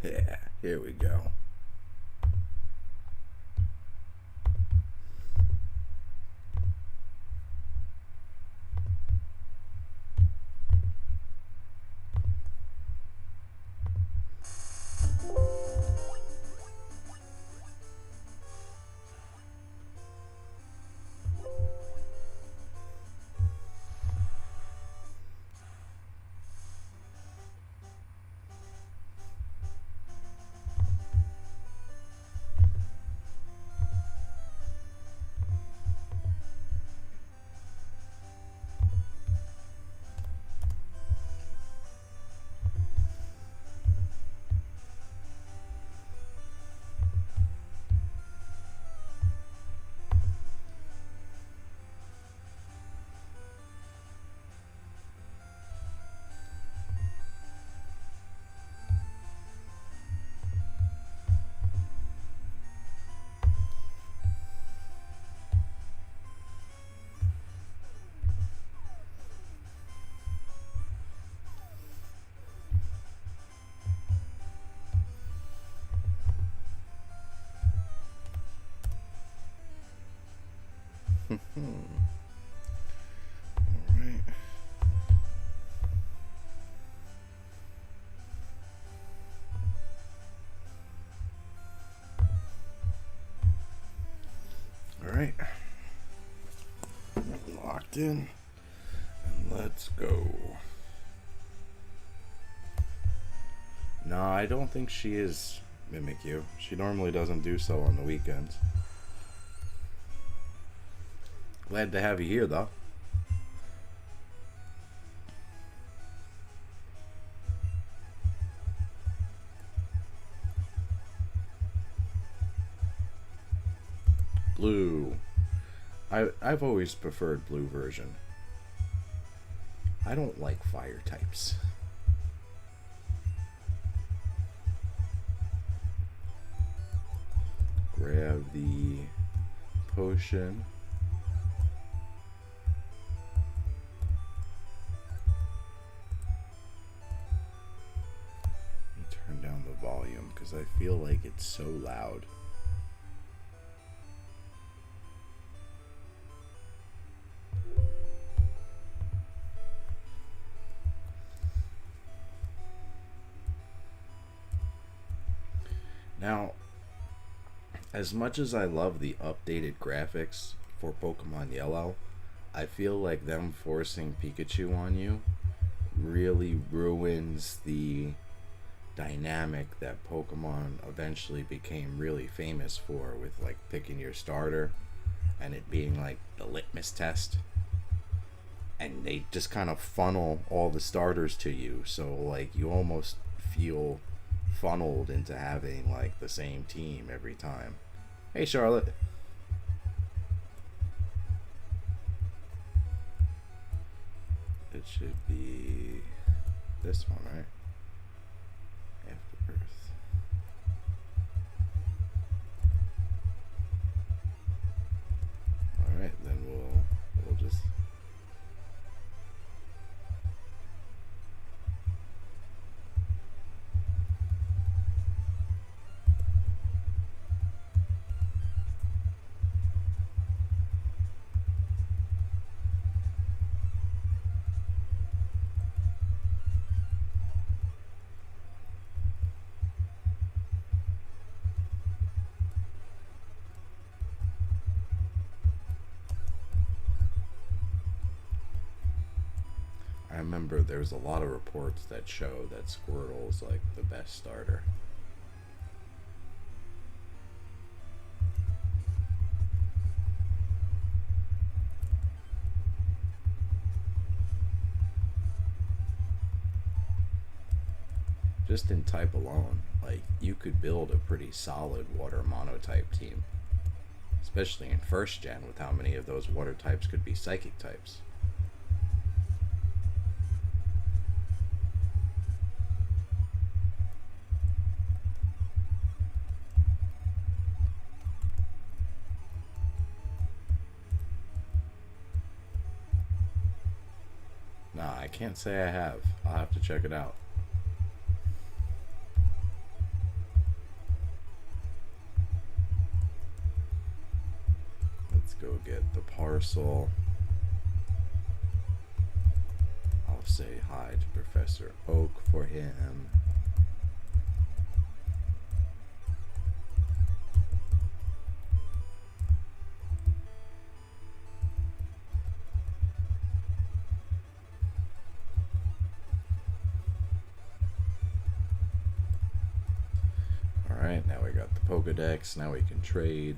Yeah, here we go. Alright. Alright. Locked in. And let's go. No, I don't think she is Mimikyu. She normally doesn't do so on the weekends. Glad to have you here, though. Blue. I've always preferred blue version. I don't like fire types. Grab the potion. Turn down the volume because I feel like it's so loud. Now, as much as I love the updated graphics for Pokemon Yellow, I feel like them forcing Pikachu on you really ruins the dynamic that Pokemon eventually became really famous for, with like picking your starter and it being like the litmus test. And they just kind of funnel all the starters to you, so like you almost feel funneled into having like the same team every time. Hey Charlotte. It should be this one, right? Afterbirth. Alright, then we'll just I remember there's a lot of reports that show that Squirtle is like the best starter. Just in type alone, like you could build a pretty solid water monotype team, especially in first gen with how many of those water types could be psychic types. Nah, I can't say I have. I'll have to check it out. go get the parcel. I'll say hi to Professor Oak for him. Alright, now we got the Pokédex. Now we can trade.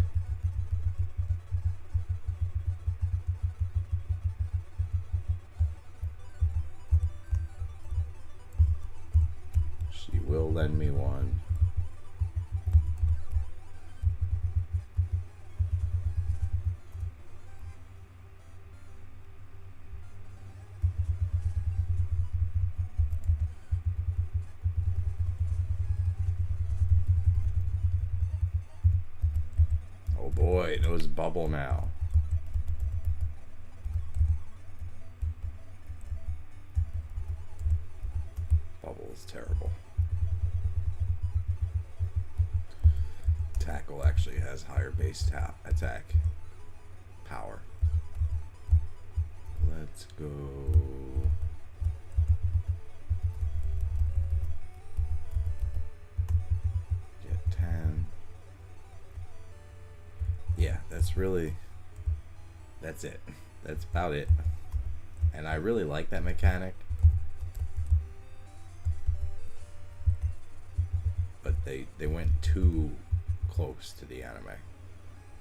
She will lend me one. Oh boy, it was bubble now. Bubble is terrible. Tackle actually has higher base attack power. Let's go. Get 10. Yeah, that's it. That's about it. And I really like that mechanic. But they went too close to the anime.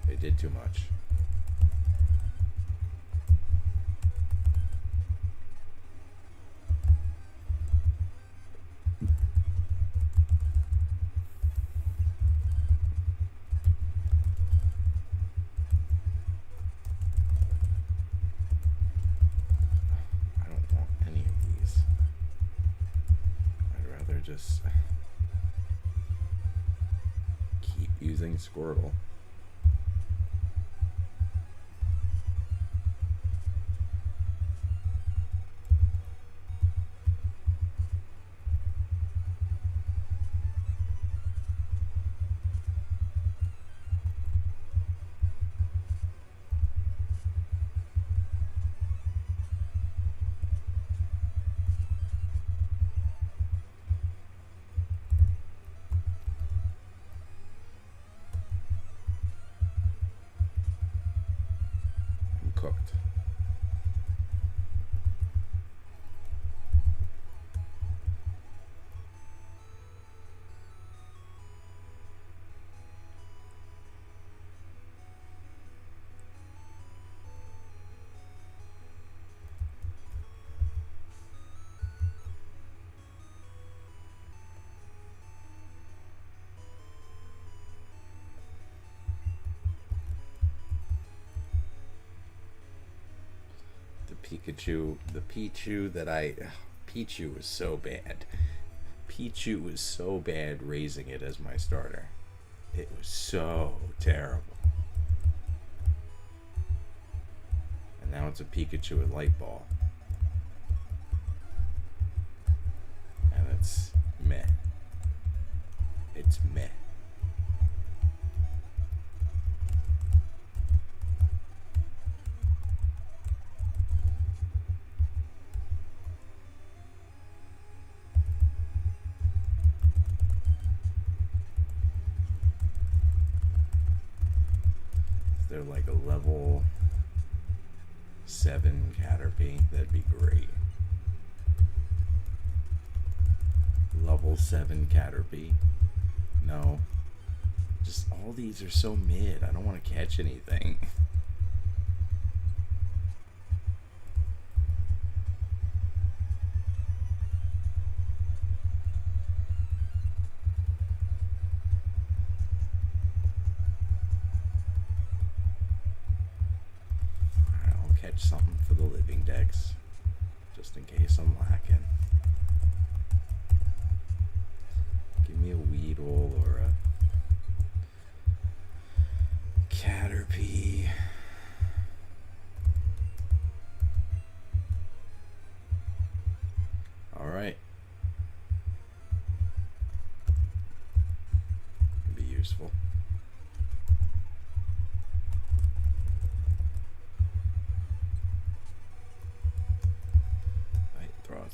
They did too much. I don't want any of these. I'd rather just keep using Squirtle. Cooked. The Pichu was so bad. Pichu was so bad raising it as my starter. It was so terrible. And now it's a Pikachu with Light Ball. And it's meh. It's meh. They're like a level 7 Caterpie. That'd be great. Level 7 Caterpie. No. Just all these are so mid. I don't want to catch anything. Something for the LivingDex, just in case I'm lacking. Give me a Weedle or a Caterpie. All right. Be useful.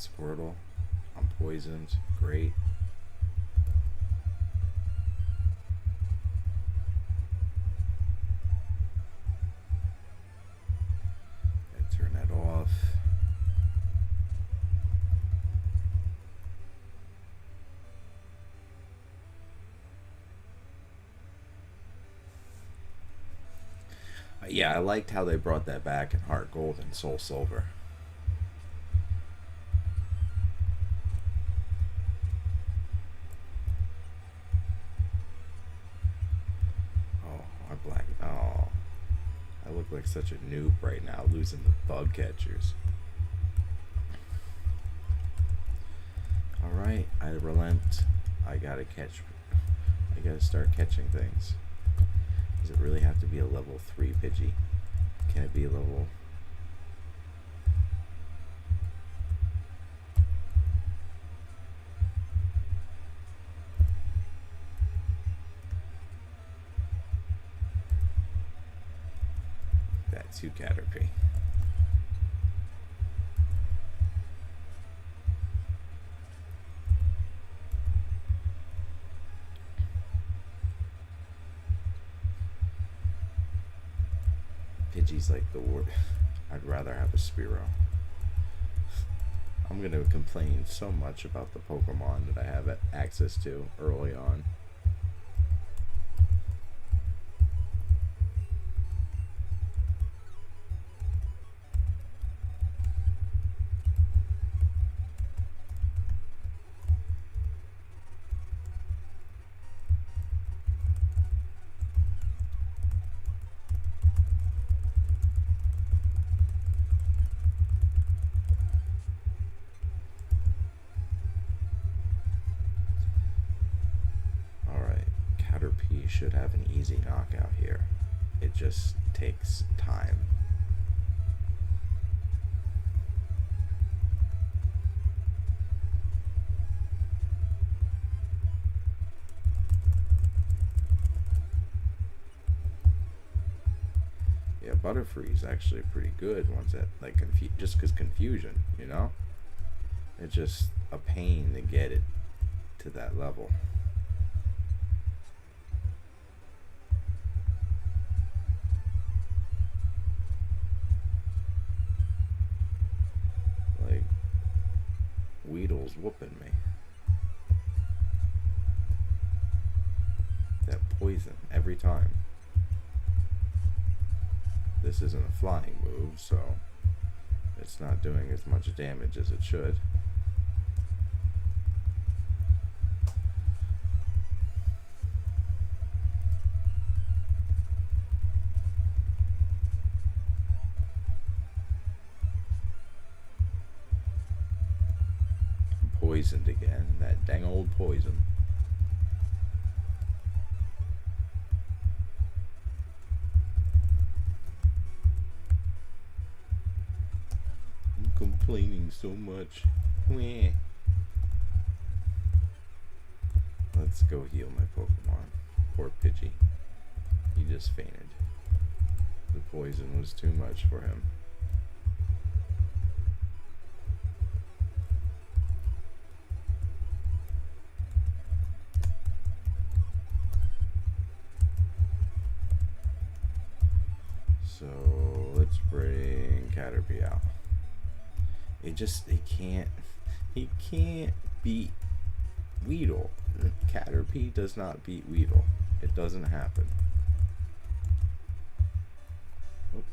Squirtle. I'm poisoned. Great. I turn that off. Yeah, I liked how they brought that back in Heart Gold and Soul Silver. Oh, I look like such a noob right now, losing the bug catchers. Alright, I relent. I gotta start catching things. Does it really have to be a level 3 Pidgey? Can it be a level... That's you, Caterpie. Pidgey's like the word. I'd rather have a Spearow. I'm going to complain so much about the Pokemon that I have access to early on. Should have an easy knockout here. It just takes time. Yeah, Butterfree's actually pretty good once that, like, just because confusion, you know? It's just a pain to get it to that level. Weedle's whooping me. That poison every time. This isn't a flying move, so it's not doing as much damage as it should. Poisoned again, that dang old poison. I'm complaining so much. Meh. Let's go heal my Pokemon. Poor Pidgey. He just fainted. The poison was too much for him. So let's bring Caterpie out. He can't beat Weedle. Caterpie does not beat Weedle. It doesn't happen. Oh.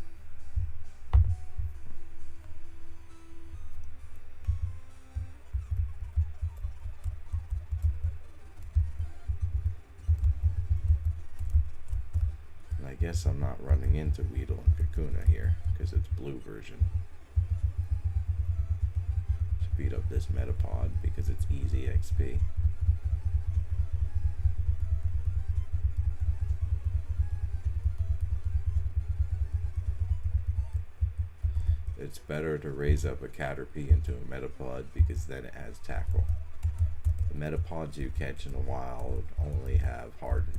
I guess I'm not running into Weedle and Kakuna here, because it's blue version. Speed up this Metapod because it's easy XP. It's better to raise up a Caterpie into a Metapod because then it has Tackle. The Metapods you catch in the wild only have Harden.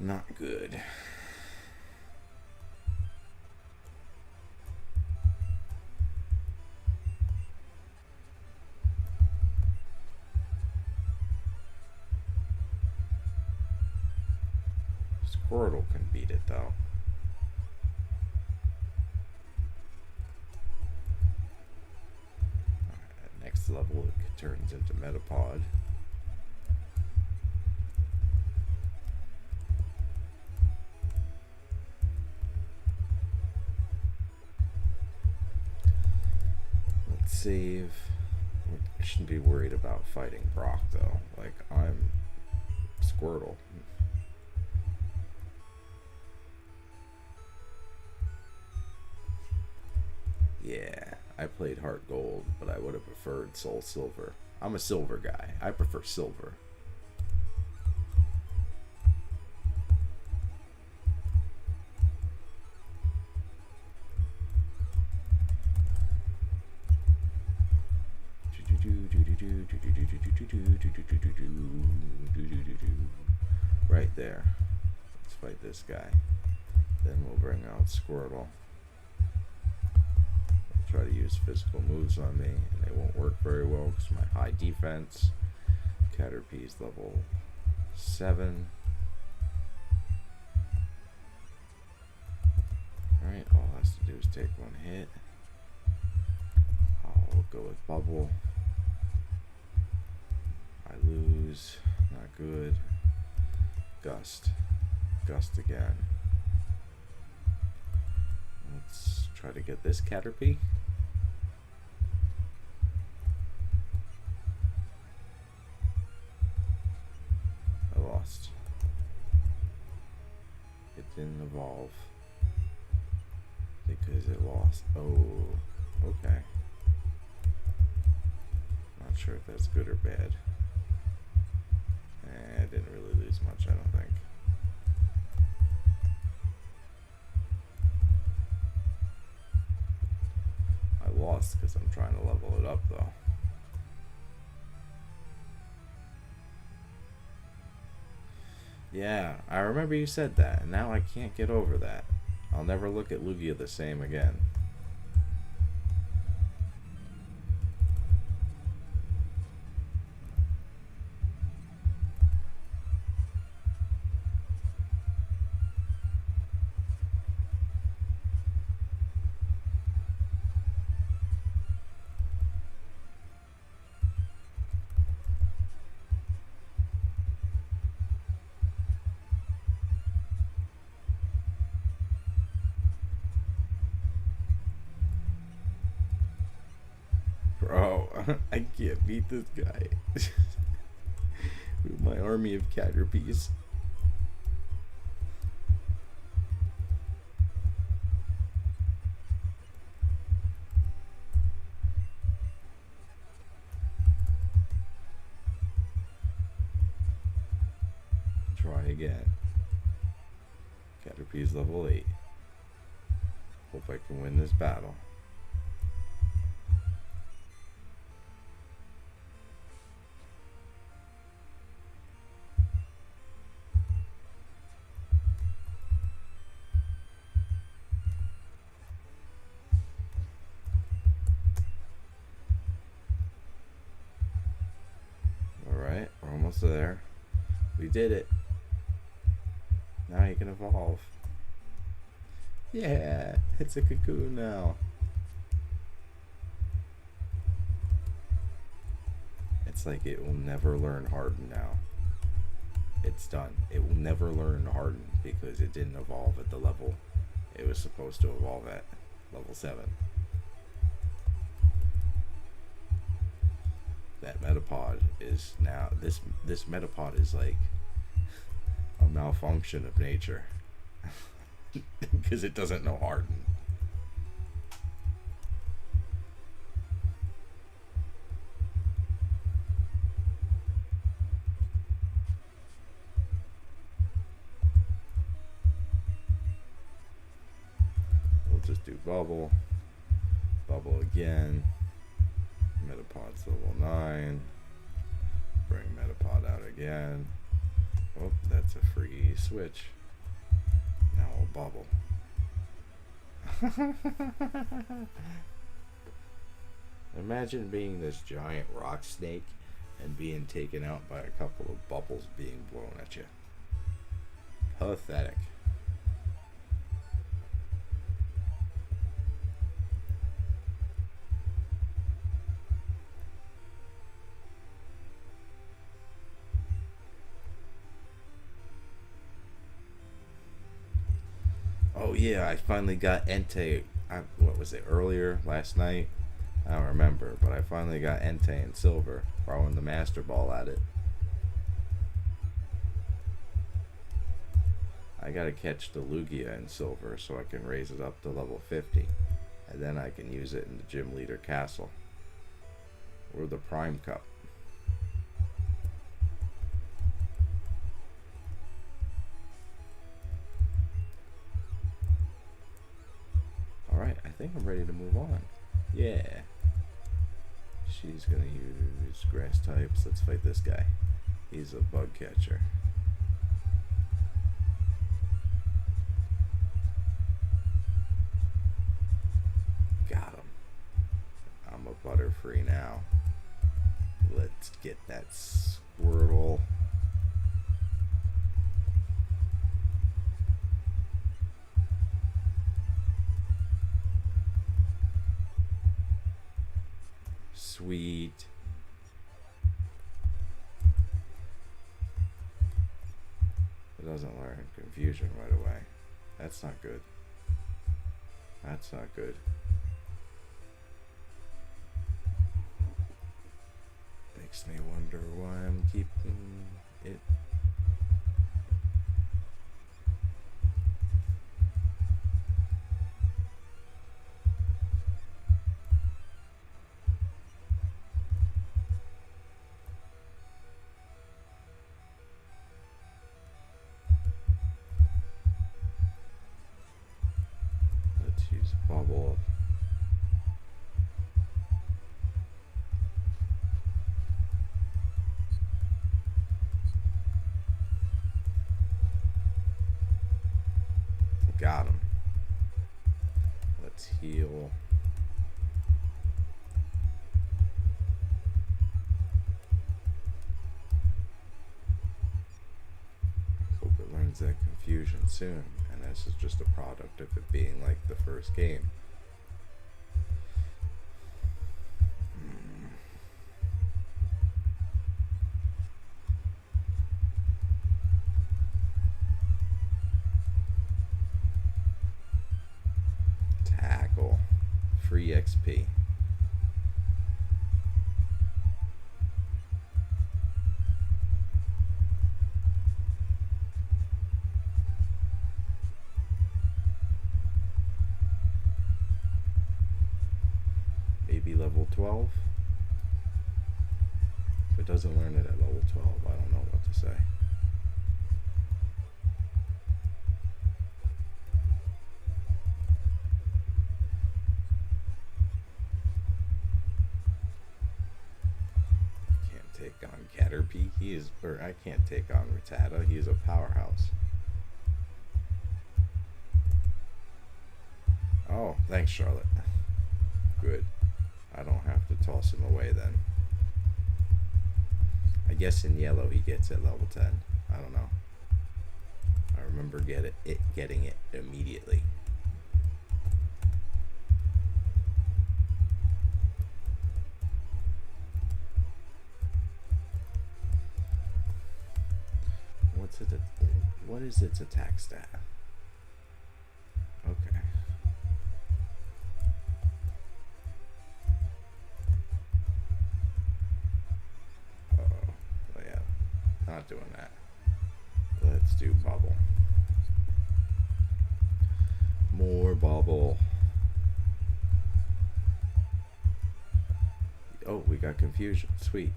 Not good. Squirtle can beat it though. At next level it turns into Metapod. Let's save. I shouldn't be worried about fighting Brock though. Like, I'm Squirtle. Yeah, I played Heart Gold, but I would have preferred Soul Silver. I'm a silver guy. I prefer silver. Right there. Let's fight this guy. Then we'll bring out Squirtle. Try to use physical moves on me, and they won't work very well because my high defense. Caterpie's level 7. Alright, all it has to do is take one hit. I'll go with Bubble. I lose. Not good. Gust. Gust again. Let's try to get this Caterpie. I lost. It didn't evolve because it lost. Oh, okay. Not sure if that's good or bad. I didn't really lose much, I don't think. I lost because I'm trying to level it up though. Yeah, I remember you said that, and now I can't get over that. I'll never look at Lugia the same again. Bro, I can't beat this guy with my army of Caterpies. Try again. Caterpie's level 8. Hope I can win this battle. Alright, we're almost there. We did it. Now you can evolve. Yeah, it's a cocoon now. It's like it will never learn Harden now. It's done. It will never learn Harden because it didn't evolve at the level it was supposed to evolve at, level 7. That Metapod is now, this Metapod is like a malfunction of nature because it doesn't know Harden. We'll just do Bubble. Bubble again. Metapod's level 9. Bring Metapod out again. Oh, that's a free switch. Now I'll bubble. Imagine being this giant rock snake and being taken out by a couple of bubbles being blown at you. Pathetic. Oh yeah, I finally got Entei. What was it, earlier last night? I don't remember, but I finally got Entei in silver, throwing the Master Ball at it. I gotta catch the Lugia in silver so I can raise it up to level 50, and then I can use it in the Gym Leader Castle or the Prime Cup. Alright, I think I'm ready to move on. Yeah. She's gonna use grass types. Let's fight this guy. He's a bug catcher. Got him. I'm a Butterfree now. Let's get that Squirtle. Sweet. It doesn't learn confusion right away. That's not good. That's not good. Makes me wonder why I'm keeping it. Bubble. Got him. Let's heal. Hope it learns that confusion soon, and this is just a product of it being like the first game. Tackle. Free XP. Maybe level 12. If it doesn't learn it at level 12, I don't know what to say. Can't take on Caterpie. I can't take on Rattata. He is a powerhouse. Oh, thanks, Charlotte. Good. I don't have to toss him away then. I guess in yellow he gets at level 10. I don't know. I remember getting it immediately. What is its attack stat? Okay. Not doing that. Let's do bubble. More bubble. Oh, we got confusion. Sweet.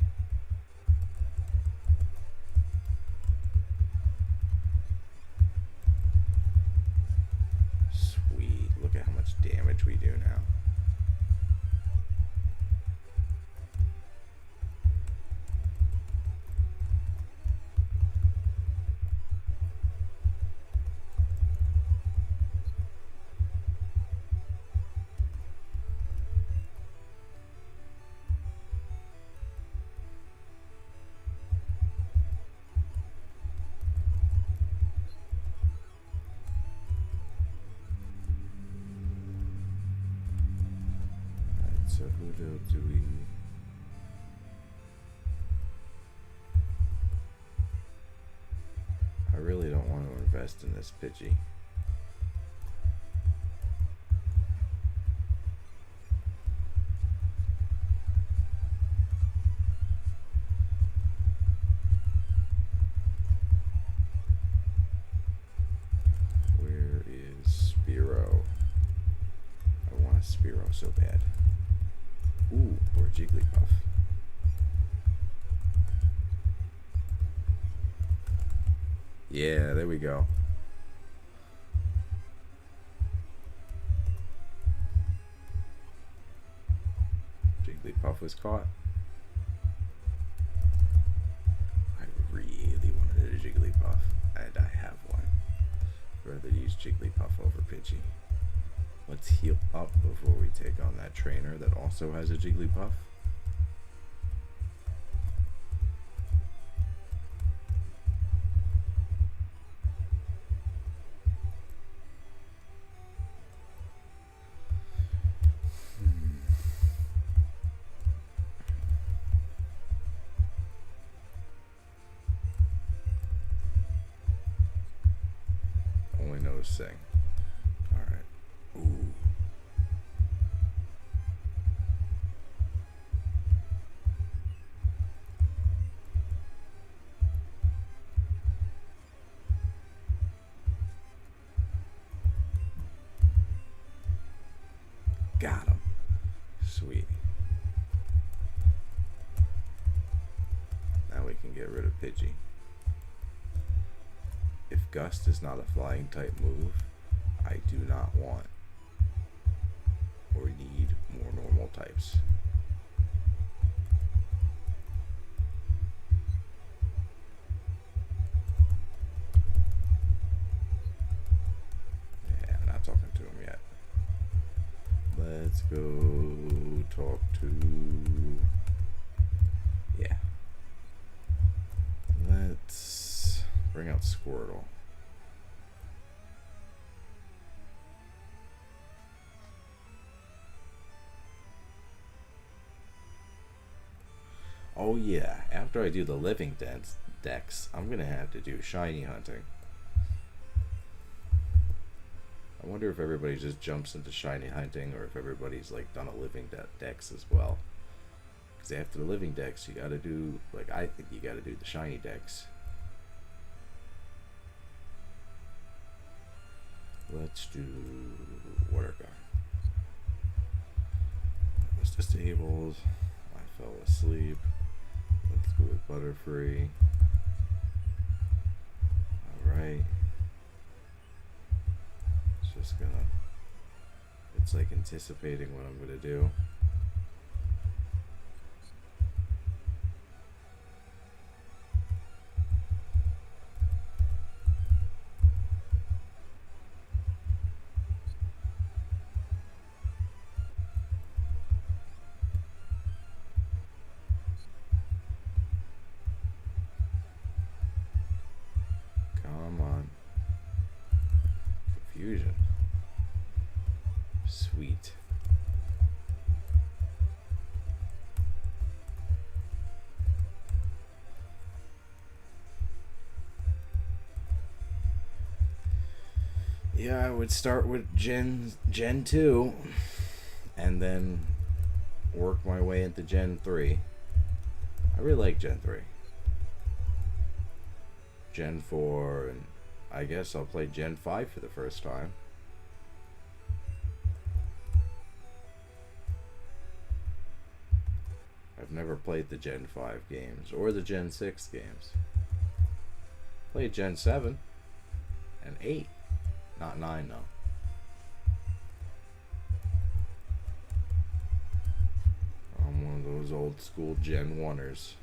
Sweet. Look at how much damage we do now. So who do we... I really don't want to invest in this Pidgey. Where is Spearow? I want a Spearow so bad. Ooh, or Jigglypuff. Yeah, there we go. Jigglypuff was caught. I really wanted a Jigglypuff, and I have one. I'd rather use Jigglypuff over Pidgey. Let's heal up before we take on that trainer that also has a Jigglypuff. Only knows Sing. Alright. Ooh. Got him. Sweet. Now we can get rid of Pidgey. If Gust is not a flying type move, I do not want or need more normal types. Yeah, I'm not talking to him yet. Let's go talk to... Yeah. Let's bring out Squirtle. Oh yeah, after I do the LivingDex, I'm gonna have to do shiny hunting. I wonder if everybody just jumps into shiny hunting or if everybody's like done a LivingDex as well. Because after the LivingDex, you gotta do, like, I think you gotta do the shiny dex. Let's do Water Gun. I was disabled. I fell asleep. Let's go with Butterfree. Alright. It's just gonna... It's like anticipating what I'm gonna do. Confusion. Sweet. Yeah, I would start with Gen 2 and then work my way into Gen 3. I really like Gen 3. Gen 4, and I guess I'll play Gen 5 for the first time. I've never played the Gen 5 games or the Gen 6 games. Played Gen 7 and 8, not 9 though. I'm one of those old school Gen 1ers.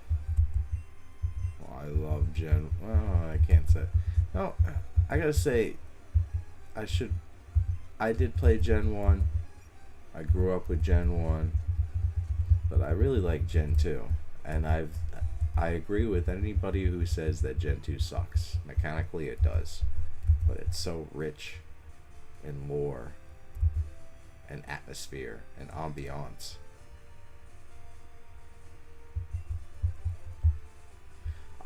I love Gen... Well, I can't say... No, I gotta say... I did play Gen 1. I grew up with Gen 1. But I really like Gen 2. And I agree with anybody who says that Gen 2 sucks. Mechanically, it does. But it's so rich in lore and atmosphere and ambiance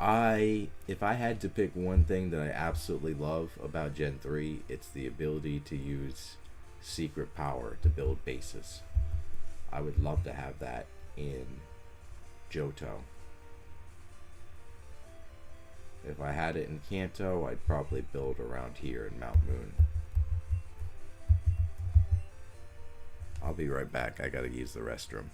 If I had to pick one thing that I absolutely love about Gen 3, it's the ability to use secret power to build bases. I would love to have that in Johto. If I had it in Kanto, I'd probably build around here in Mount Moon. I'll be right back. I gotta use the restroom.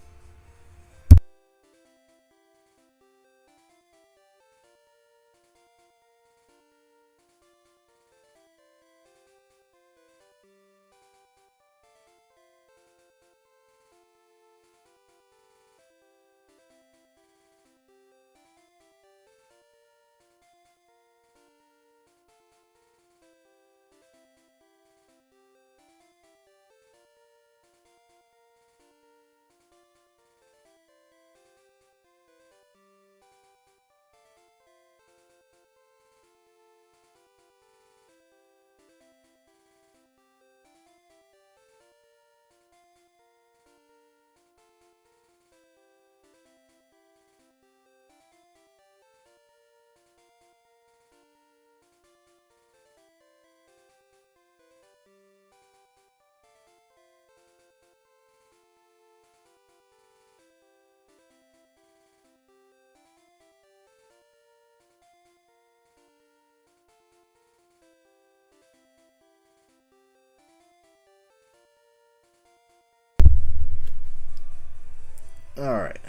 Alright.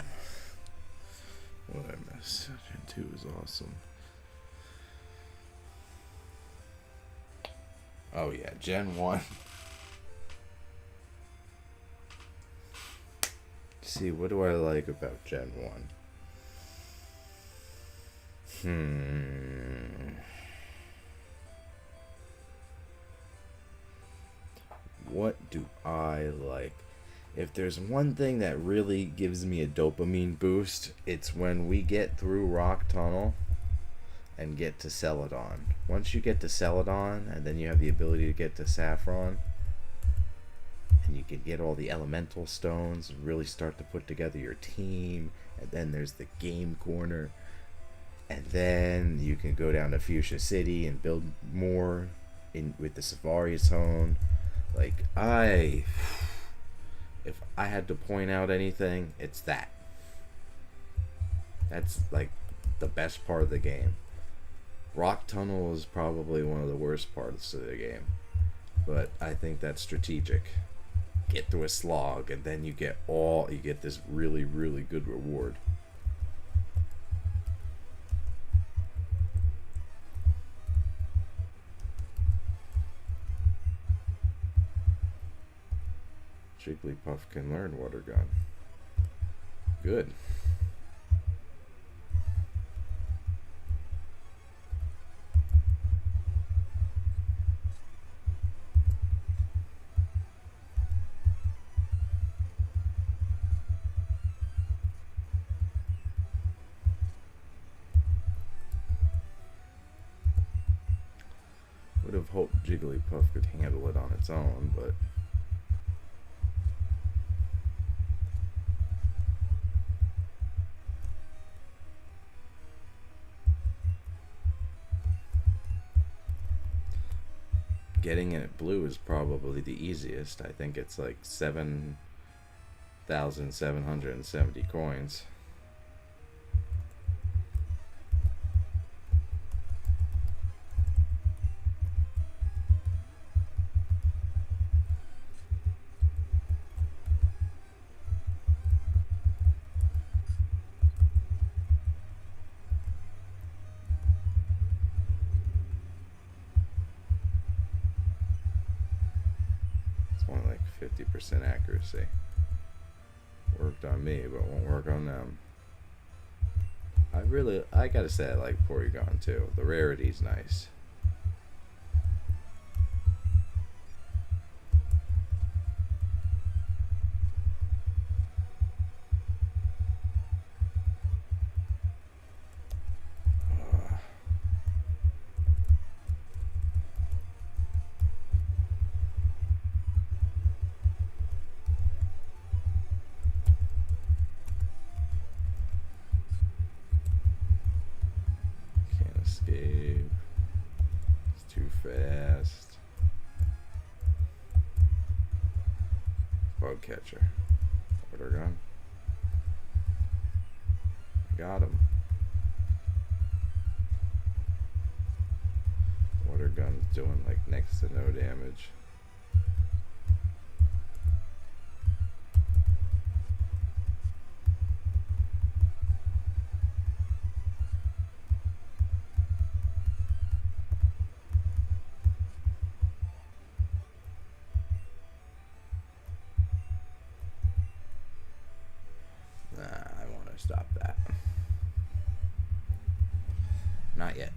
What I missed? Gen 2 is awesome. Oh yeah, Gen 1. See, what do I like about Gen 1? What do I like? If there's one thing that really gives me a dopamine boost, it's when we get through Rock Tunnel and get to Celadon. Once you get to Celadon, and then you have the ability to get to Saffron, and you can get all the elemental stones and really start to put together your team, and then there's the game corner, and then you can go down to Fuchsia City and build more in with the Safari Zone. Like, if I had to point out anything, it's that. That's like the best part of the game. Rock Tunnel is probably one of the worst parts of the game, but I think that's strategic. Get through a slog, and then you get this really, really good reward. Jigglypuff can learn Water Gun. Good. Would have hoped Jigglypuff could handle it on its own, but getting it blue is probably the easiest. I think it's like 7,770 coins. Only like 50% accuracy. Worked on me, but won't work on them. I gotta say I like Porygon too. The rarity's nice. Escape. It's too fast. Bug catcher. Water gun. Got him. Water gun's doing like next to no damage. Stop that. Not yet.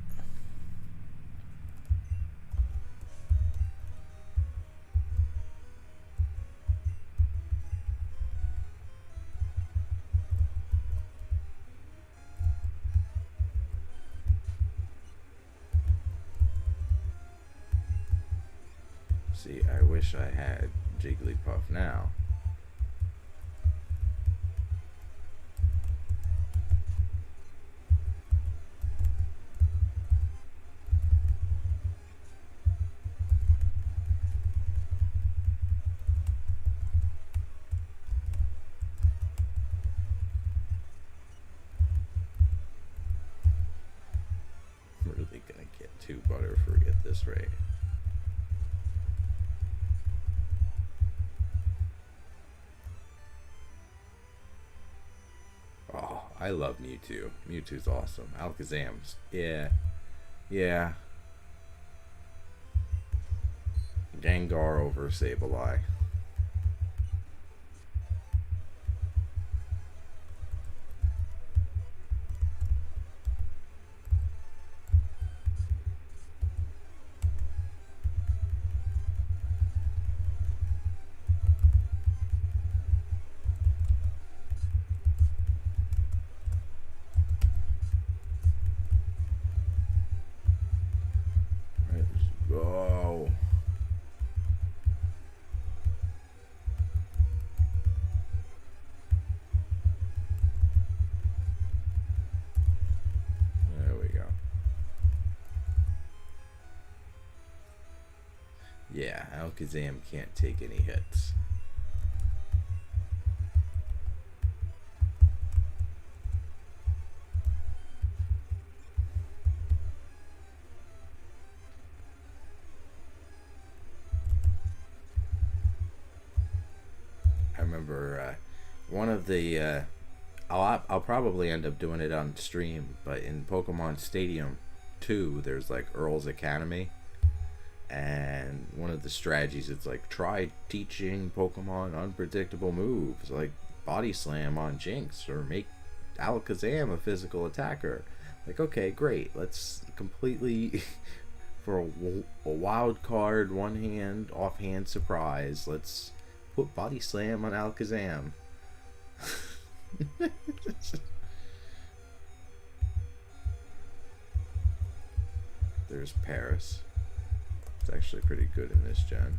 See, I wish I had Jigglypuff now. Really gonna get 2 Butterfree at this rate. Oh, I love Mewtwo. Mewtwo's awesome. Alakazam's, yeah. Gengar over Sableye. Oh. There we go. Yeah, Alakazam can't take any hits. I remember one of the I'll probably end up doing it on stream, but in Pokemon Stadium 2 there's like Earl's Academy, and one of the strategies, it's like try teaching Pokemon unpredictable moves like Body Slam on Jinx or make Alakazam a physical attacker. Like, okay, great, let's completely for a wild card, one hand offhand surprise, let's put Body Slam on Alakazam. There's Paris. It's actually pretty good in this gen.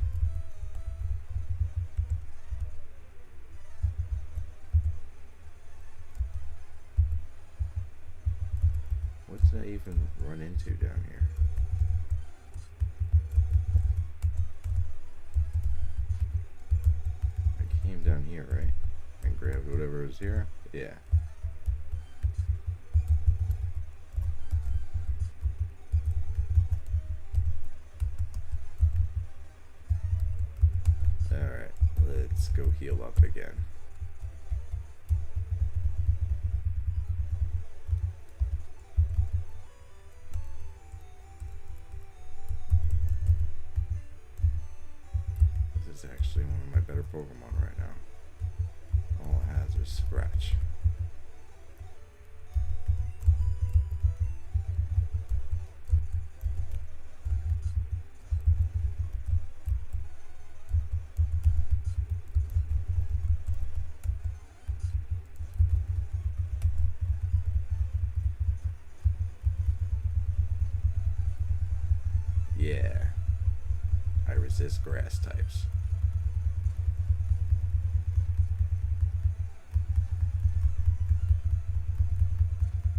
What did I even run into down here? I came down here, right? And grabbed whatever was here? Yeah. Alright, let's go heal up again. This is actually one of my better Pokemon right now. All it has is Scratch. Yeah, I resist grass types.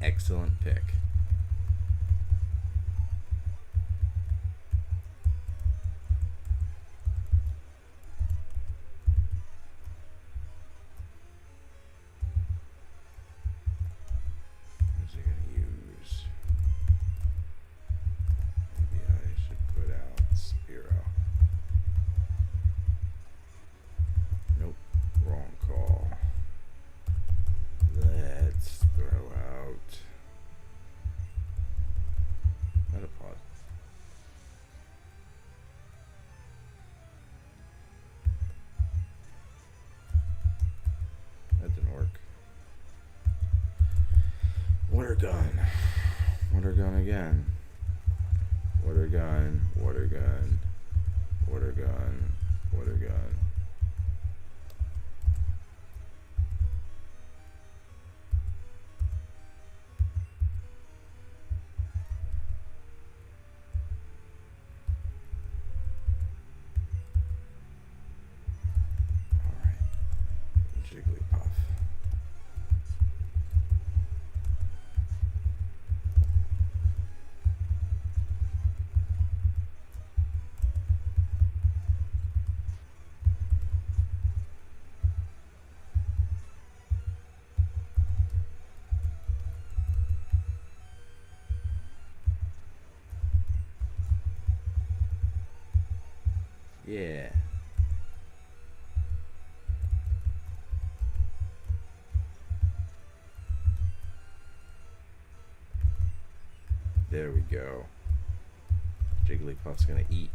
Excellent pick. Water gun. Water gun again. Water gun. Water gun. Water gun. Water gun. Jigglypuff. Yeah. There we go. Jigglypuff's gonna eat.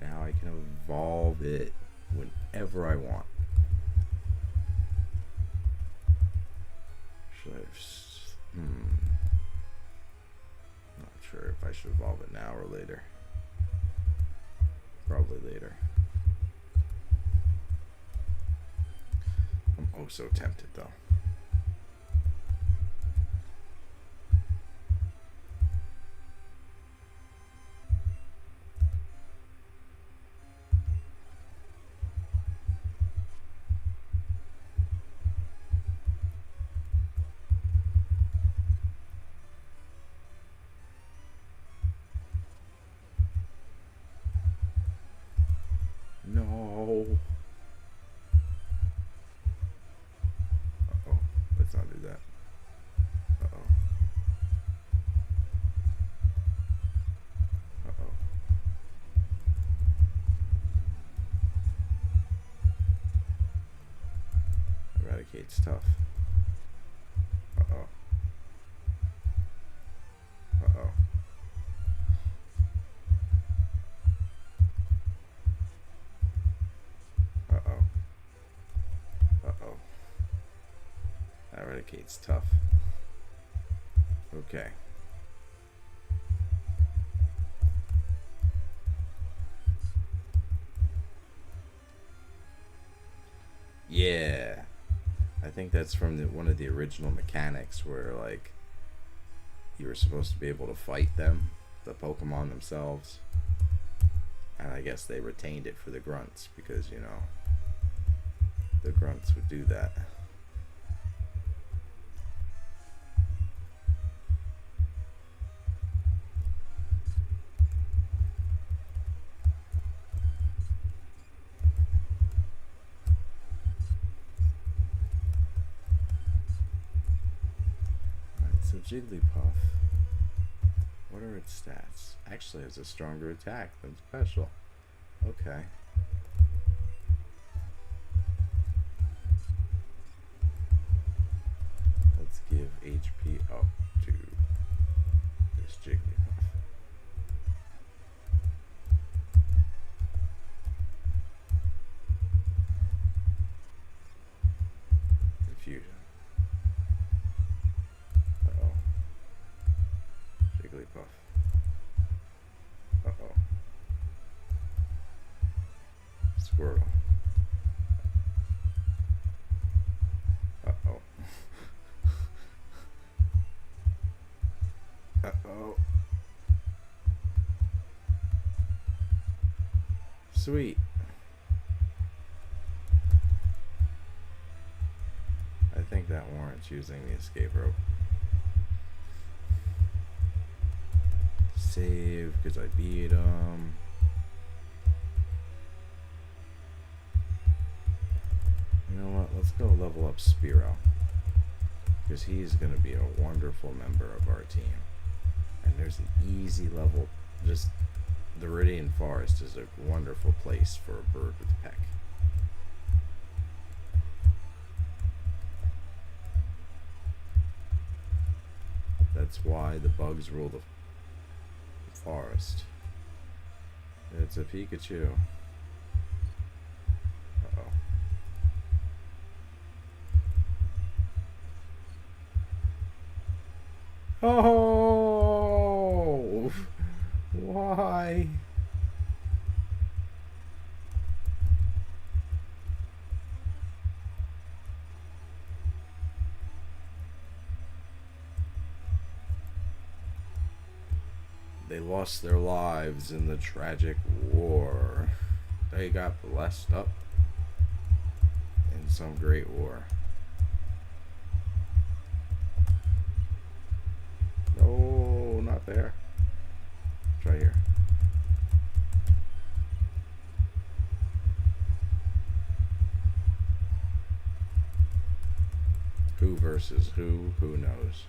Now I can evolve it whenever I want. Should I? Not sure if I should evolve it now or later. Probably later. I'm oh so tempted though. No. Uh-oh. Let's not do that. Uh-oh. Uh-oh. Eradicate's tough. Uh-oh. Uh-oh. Eradicate's tough. Okay. Yeah. I think that's from one of the original mechanics where, like, you were supposed to be able to fight them, the Pokemon themselves. And I guess they retained it for the grunts because, you know, the grunts would do that. So Jigglypuff, what are its stats? Actually has a stronger attack than special. Okay. Let's give HP up to this Jigglypuff. Confusion. Jigglypuff. Uh-oh. Squirtle. Uh-oh. Uh-oh. Sweet. I think that warrants using the escape rope. Save because I beat him. You know what? Let's go level up Spearow because he's going to be a wonderful member of our team. And there's an easy level. Just the Viridian Forest is a wonderful place for a bird with a peck. That That's why the bugs rule the forest. It's a Pikachu. Uh-oh. Oh! Why? They lost their lives in the tragic war. They got blessed up in some great war. No, not there. Try here. Who versus who? Who knows?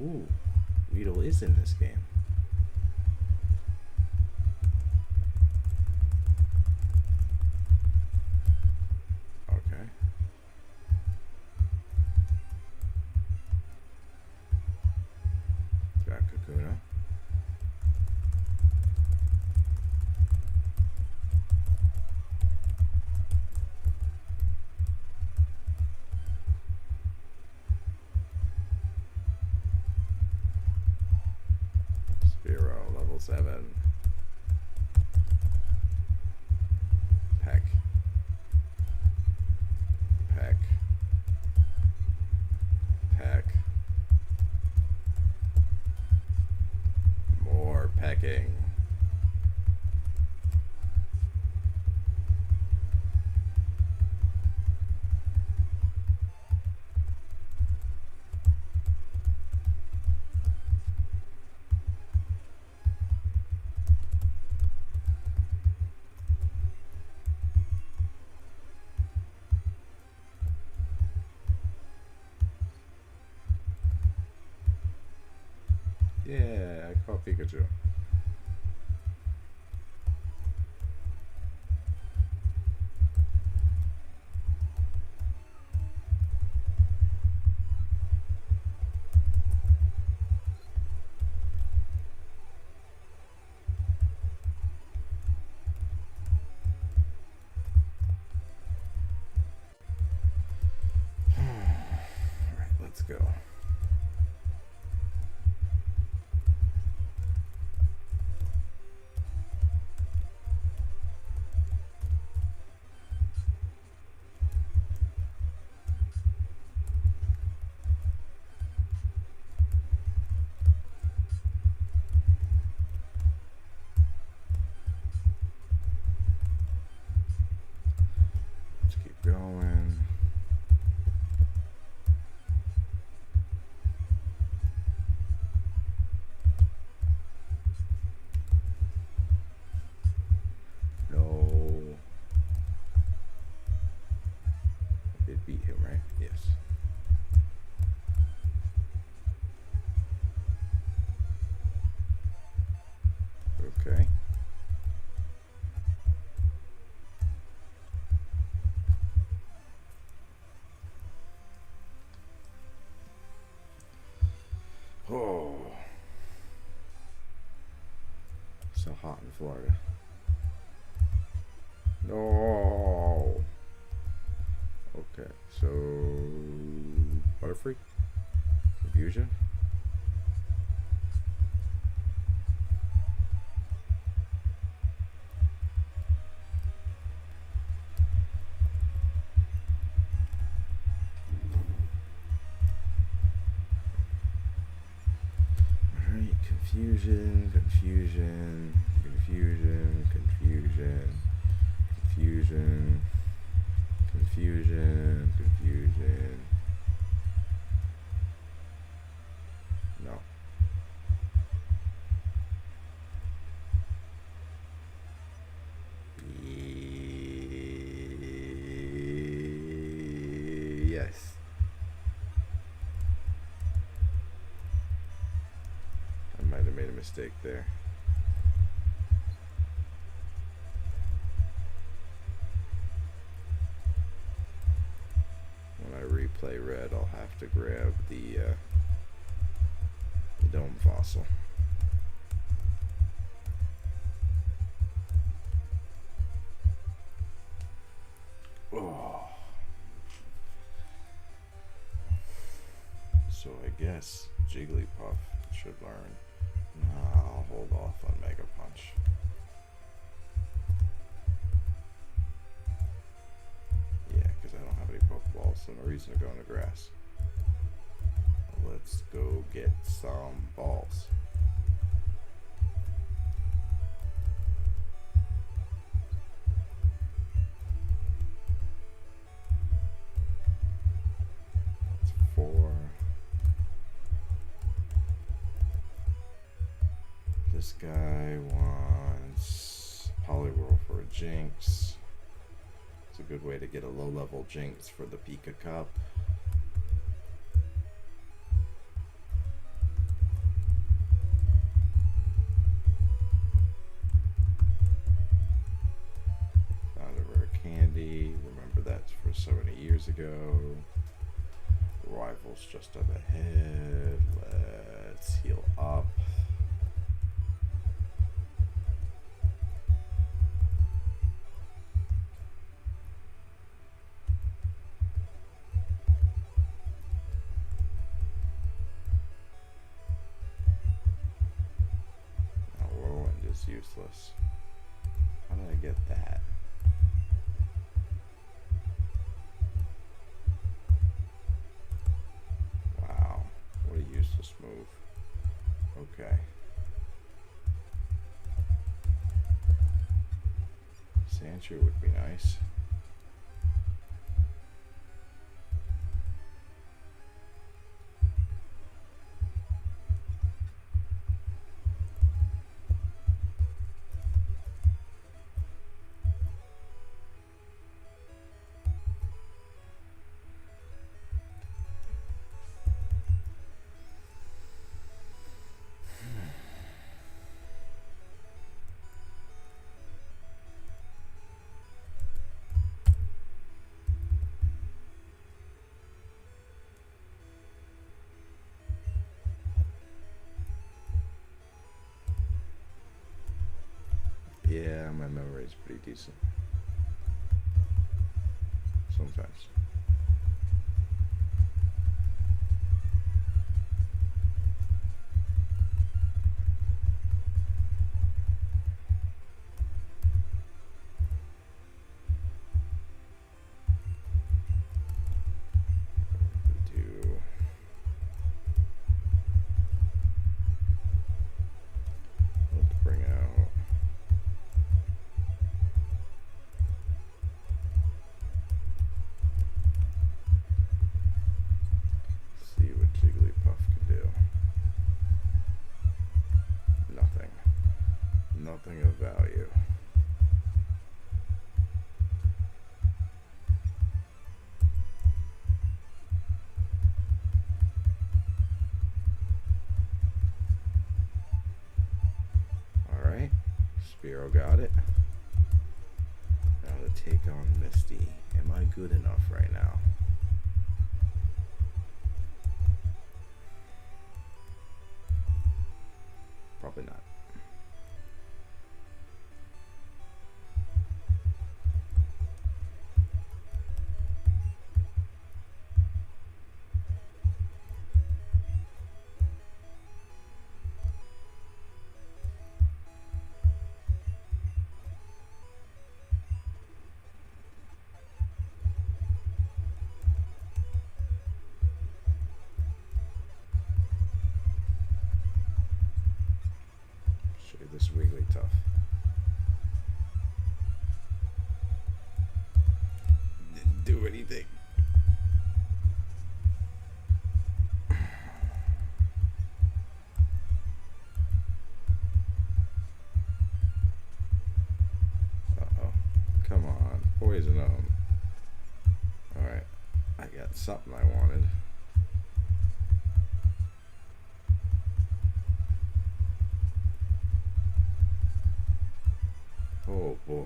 Ooh, Weedle is in this game. Okay. Got Kakuna. Level 7. Peck. Peck. Peck. More pecking. Yeah, I caught Pikachu. Alright, let's go. Going. No. I did beat him, right? Yes. Okay. Oh, so hot in Florida. No. Okay, so Butterfree, Confusion. Confusion, confusion, confusion, confusion, confusion, confusion, confusion. No. Yes. Might have made a mistake there. play red, I'll have to grab the dome fossil. Oh. So I guess Jigglypuff should learn. Nah, I'll hold off on Mega Punch. Yeah, because I don't have any Pokeballs, so no reason to go in the grass. Let's go get some balls. That's 4. This guy wants Poliwhirl for a Jinx. It's a good way to get a low-level Jinx for the Pika Cup. Found a rare candy. Remember that's for so many years ago. Rival's just up ahead. Let's heal up. Useless. How did I get that? Wow, what a useless move. Okay. Sandshrew would be nice. Yeah, my memory is pretty decent. Sometimes. Nothing of value. Alright, Spearow got it. Now to take on Misty. Am I good enough right now? Probably not. This Wigglytuff. Didn't do anything. Uh-oh. Come on. Poison them. Alright. I got something I wanted. Oh boy.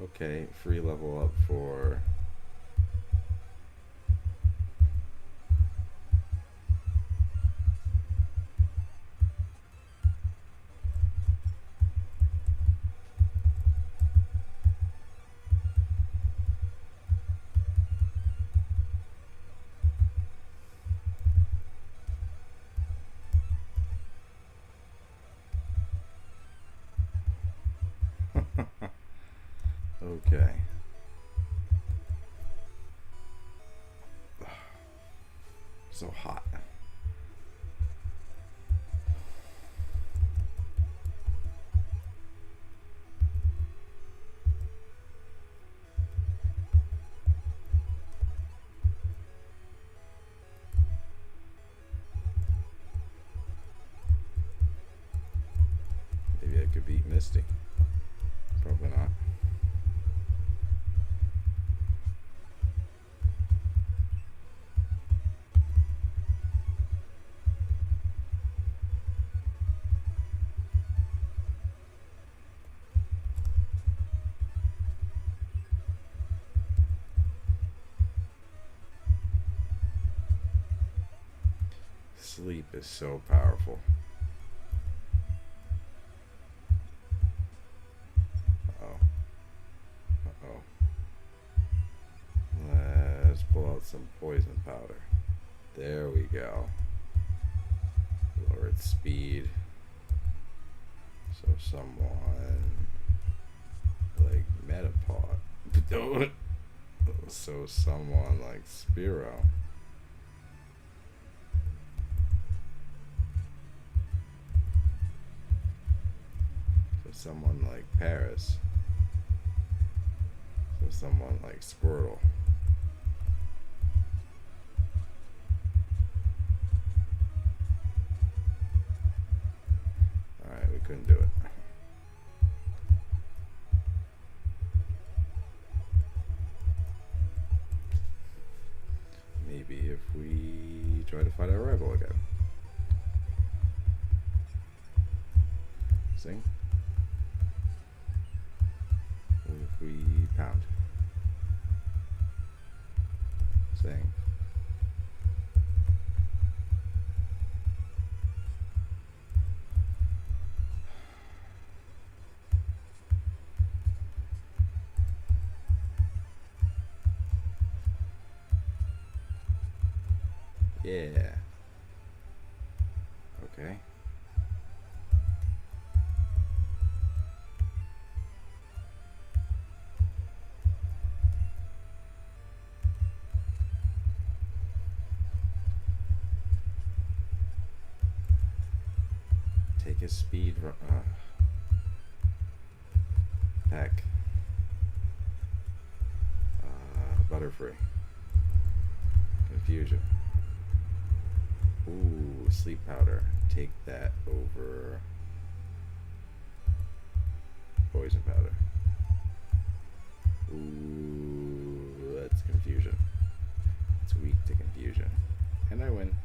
Okay, free level up for... Okay. So hot. Maybe I could beat Misty. Probably not. Sleep is so powerful. Uh-oh. Uh-oh. Let's pull out some poison powder. There we go. Lower its speed. So someone like Metapod. So someone like Spearow. Someone like Paris. So someone like Squirtle. Alright, we couldn't do it. Maybe if we try to fight our rival again. Sing. What if we pound? Sing. Yeah. Okay. Take a speed run. Peck. Butterfree. Confusion. Ooh, sleep powder. Take that over poison powder. Ooh, that's confusion. It's weak to confusion. And I win.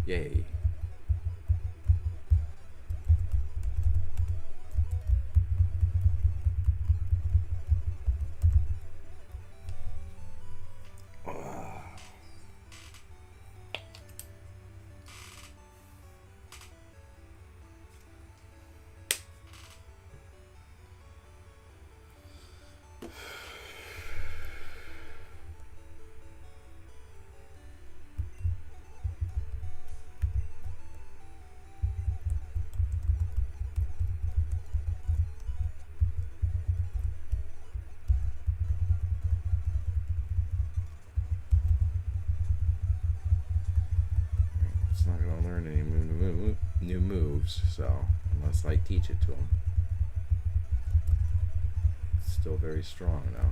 Yay. It's not going to learn any new moves, so unless I teach it to him. It's still very strong though.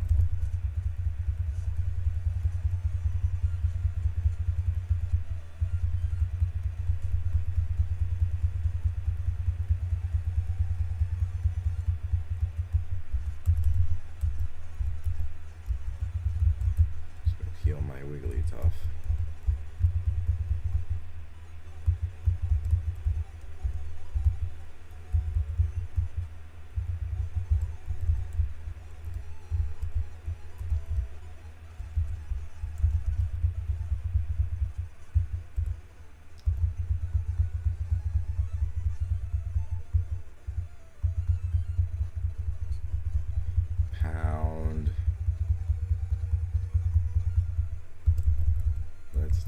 Just going to heal my Wigglytuff.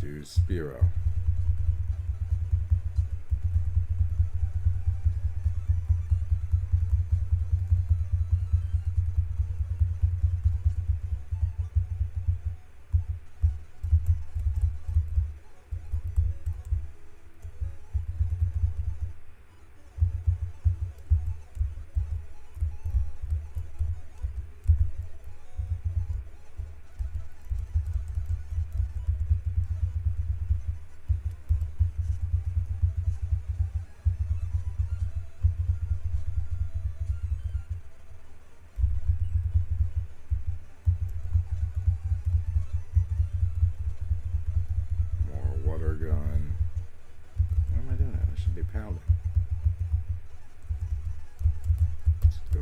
do Spearow. Water gun. Why am I doing that? I should be pounding. Let's go.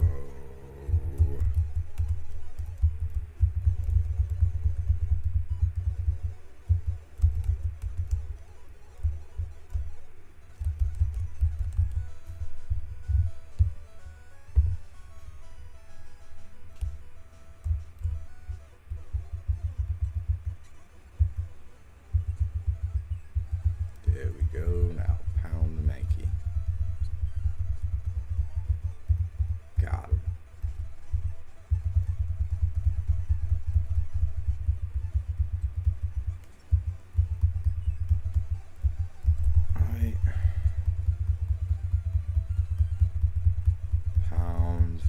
There we go. Now pound the Mankey. Got him. Alright. Pound.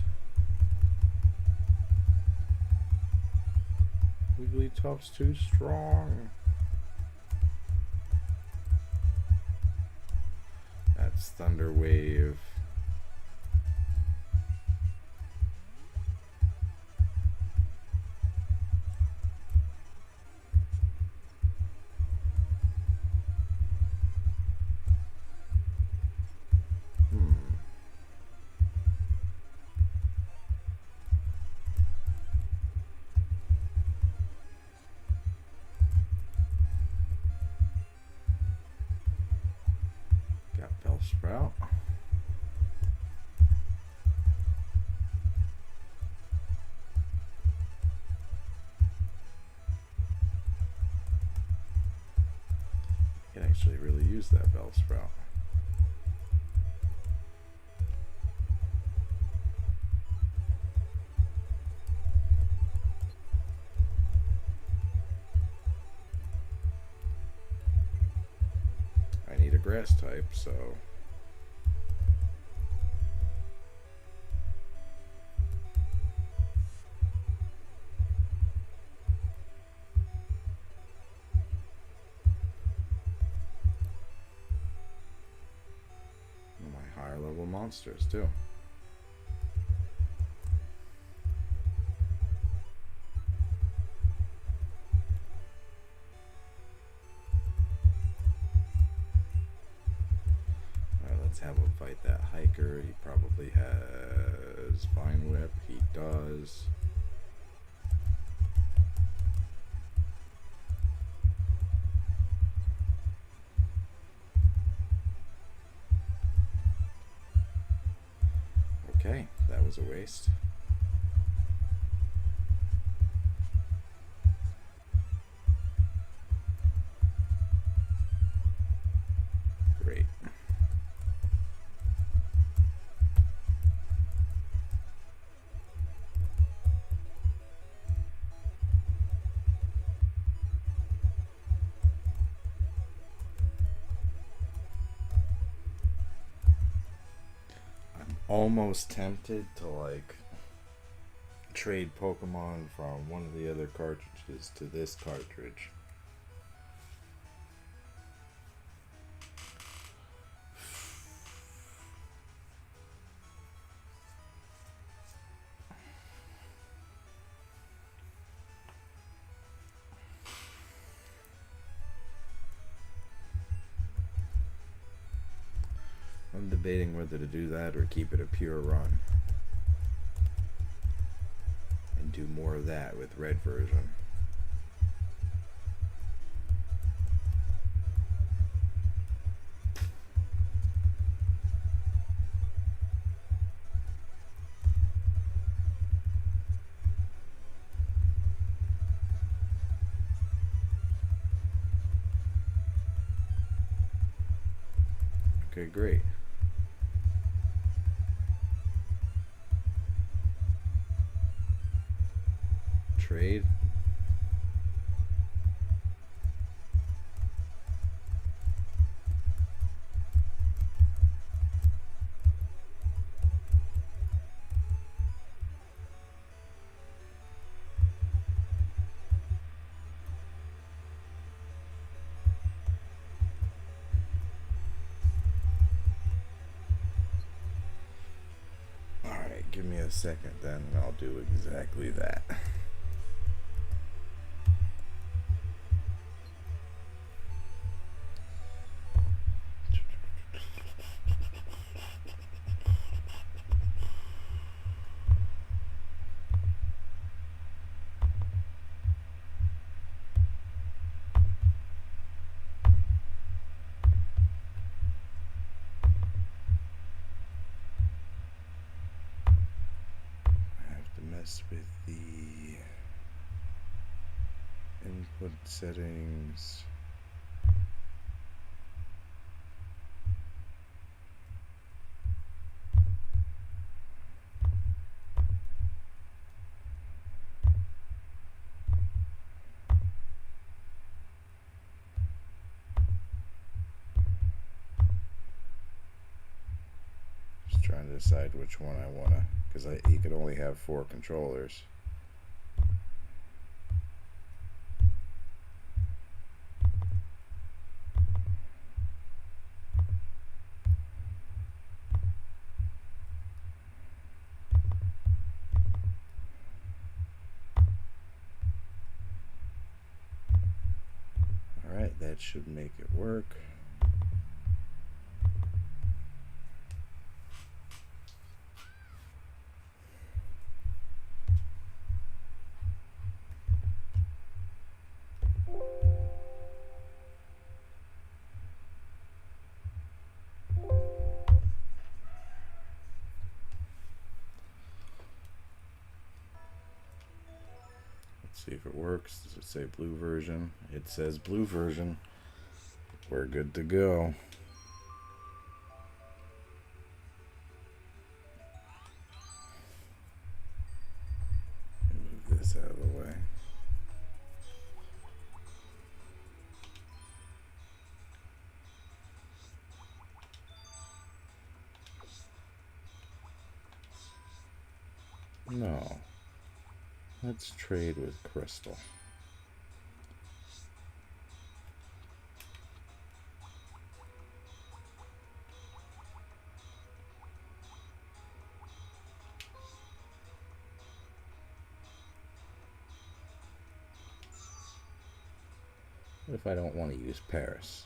Wigglytuff's too strong. That's Thunder Wave. Got Bellsprout. Can actually really use that Bellsprout. I need a grass type, so my higher level monsters too. Let's have him fight that hiker. He probably has Vine Whip. He does. Okay, that was a waste. Great. Almost tempted to like trade Pokemon from one of the other cartridges to this cartridge. I'm debating whether to do that or keep it a pure run and do more of that with red version. Okay, great. Trade. Alright, give me a second then and I'll do exactly that. With the input settings. Just trying to decide which one I want to, because you could only have 4 controllers. Alright, that should make it work. See if it works. Does it say blue version? It says blue version. We're good to go. Move this out of the way. No. Let's trade with Crystal. What if I don't want to use Paris?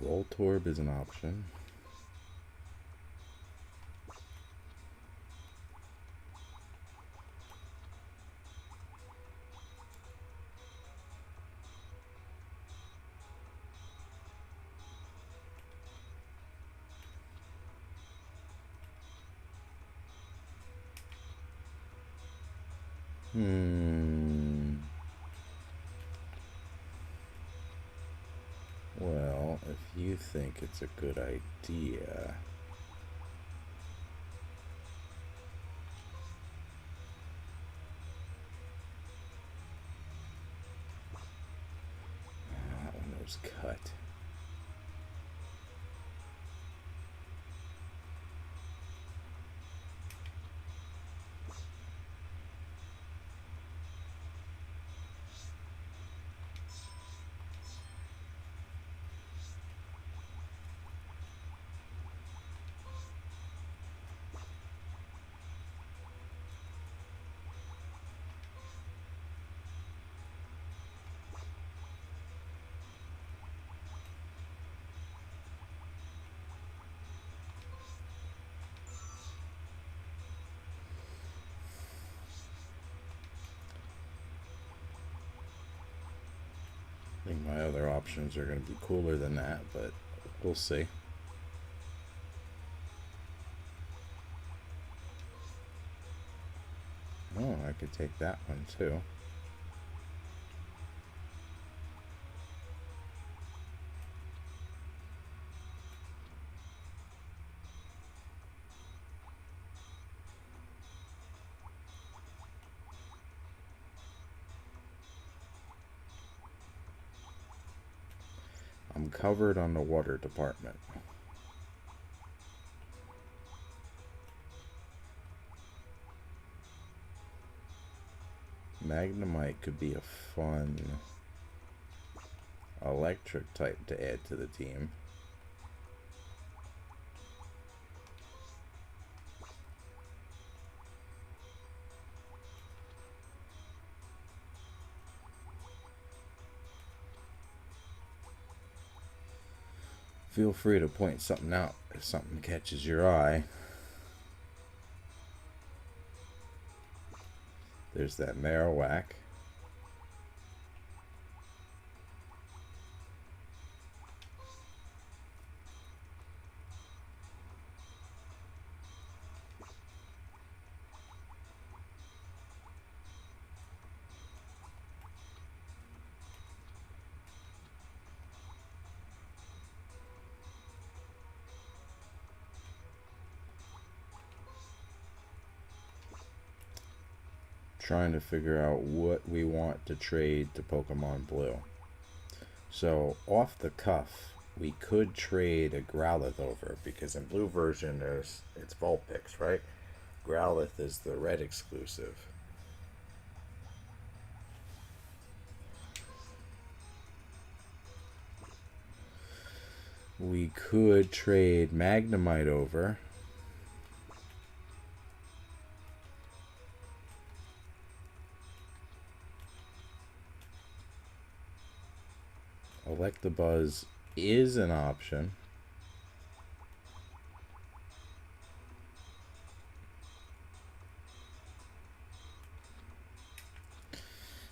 Voltorb is an option. Well, if you think it's a good idea, that one was cut. My other options are going to be cooler than that, but we'll see. Oh, I could take that one too. I'm covered on the water department. Magnemite could be a fun electric type to add to the team. Feel free to point something out if something catches your eye. There's that Meowth. Trying to figure out what we want to trade to Pokemon Blue. So off the cuff, we could trade a Growlithe over, because in Blue version it's Vulpix, right? Growlithe is the red exclusive. We could trade Magnemite over. Electabuzz is an option.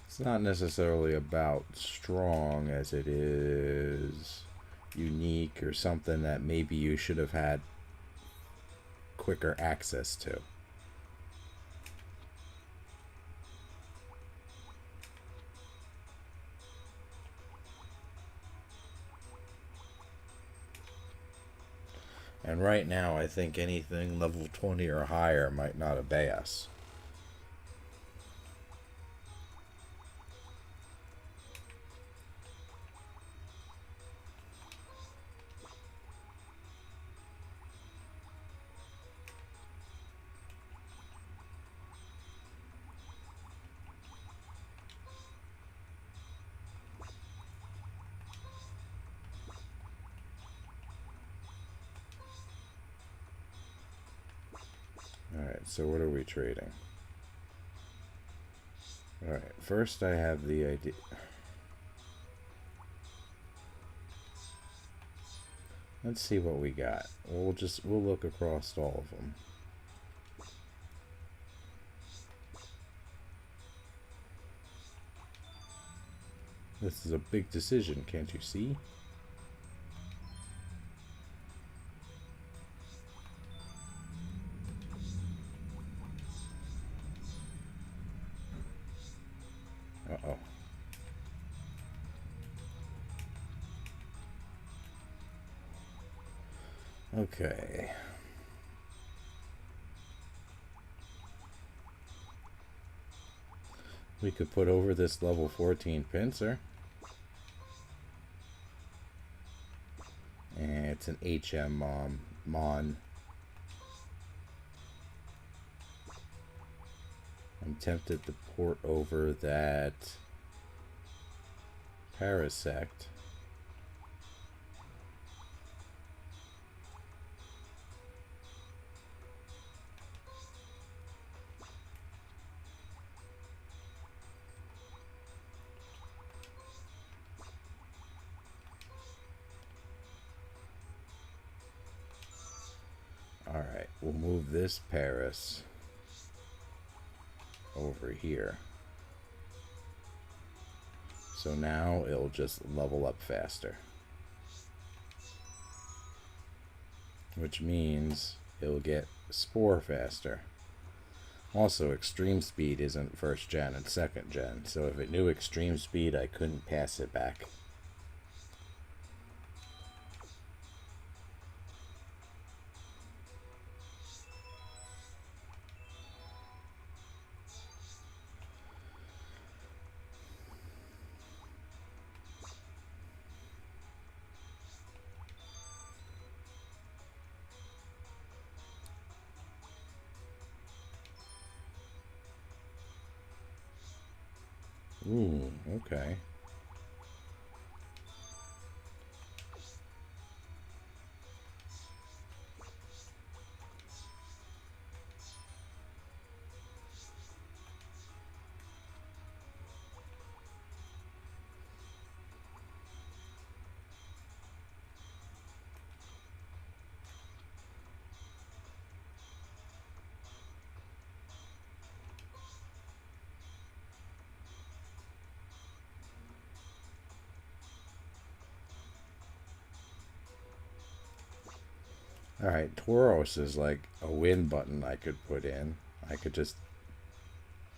It's not necessarily about strong as it is unique or something that maybe you should have had quicker access to. And right now, I think anything level 20 or higher might not obey us. Alright, so what are we trading? Alright, first I have the idea. Let's see what we got. We'll look across all of them. This is a big decision, can't you see? Uh-oh. Okay. We could put over this level 14 Pinsir. And it's an HM Mon. I'm tempted to port over that Parasect. Alright, we'll move this Paris over here. So now it'll just level up faster. Which means it'll get Spore faster. Also, Extreme Speed isn't first gen, it's second gen. So if it knew Extreme Speed, I couldn't pass it back. Ooh, okay. Alright, Tauros is like a win button I could put in. I could just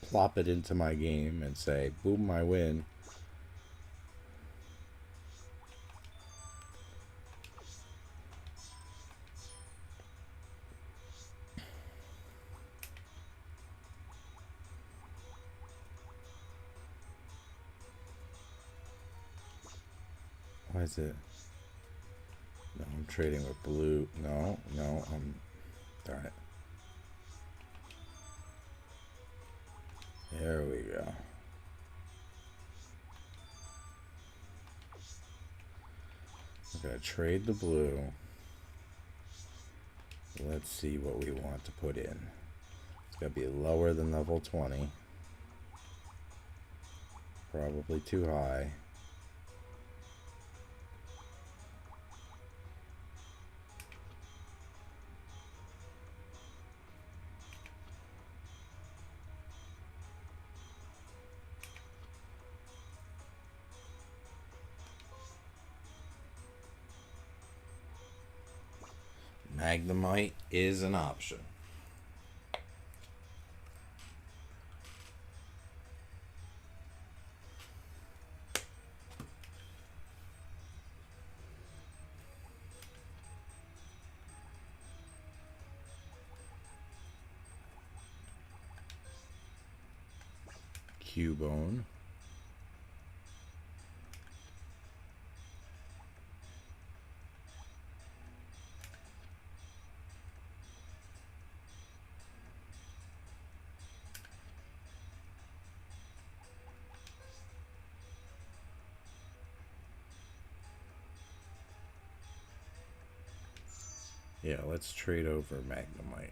plop it into my game and say, boom, I win. Why is it? No, I'm trading with blue. No, darn it. There we go. I'm gonna trade the blue. Let's see what we want to put in. It's gotta be lower than level 20. Probably too high. Magnemite is an option. Cubone. Yeah, let's trade over Magnemite.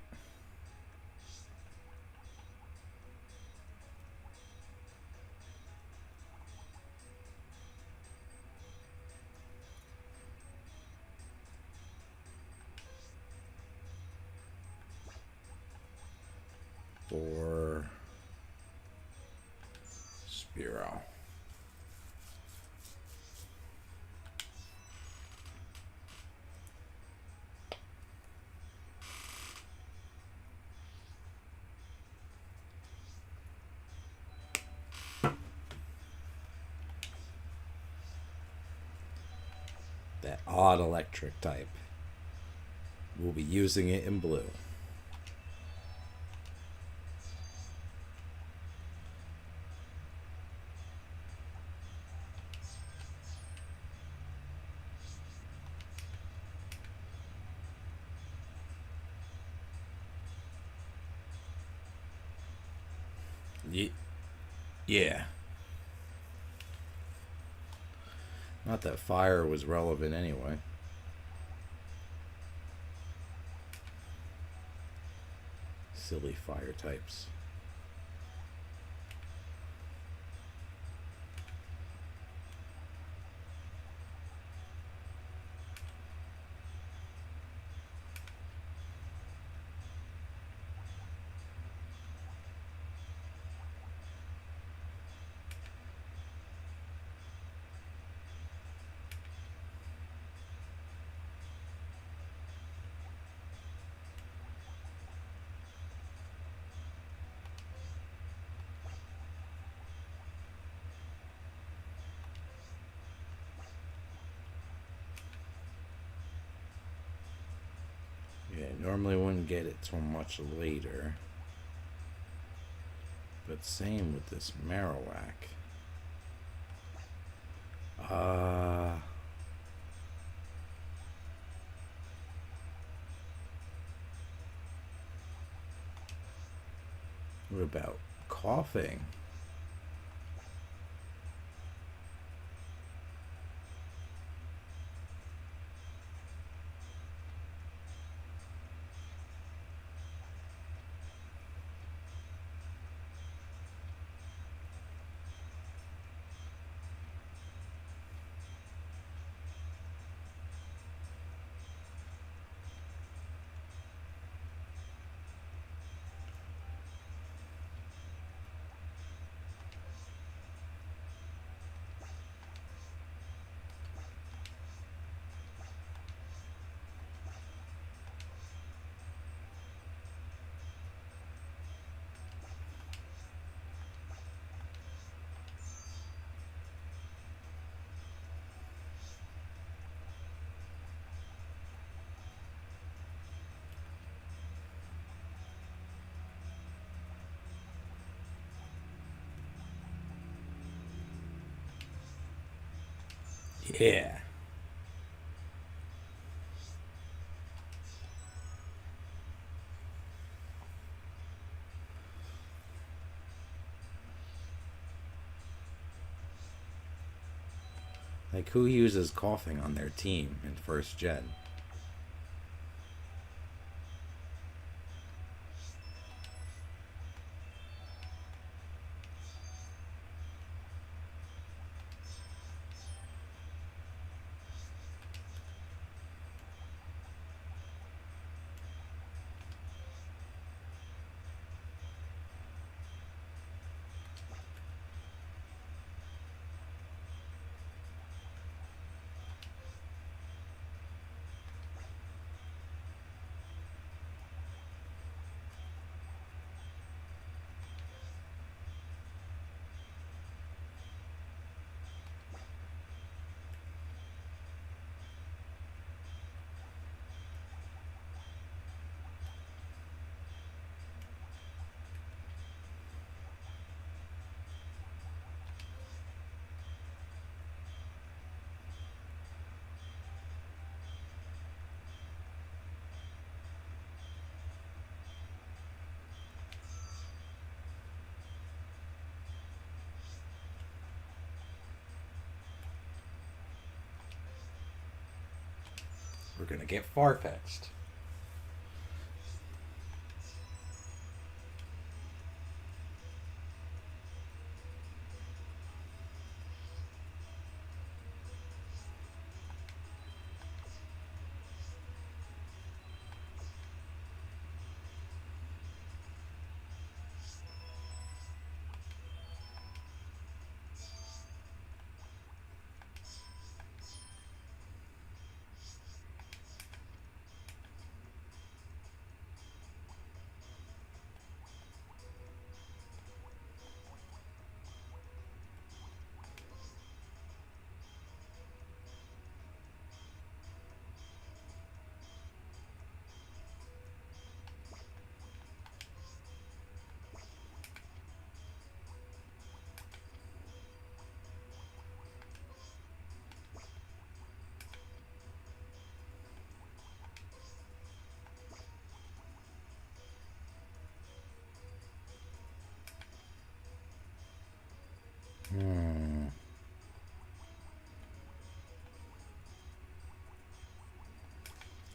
For Spearow. That odd electric type. We'll be using it in blue. Yeah. Not that fire was relevant anyway. Silly fire types. Normally wouldn't get it till much later. But same with this Marowak. What about coughing? Yeah. Like, who uses coughing on their team in first gen? We're gonna get far-fetched.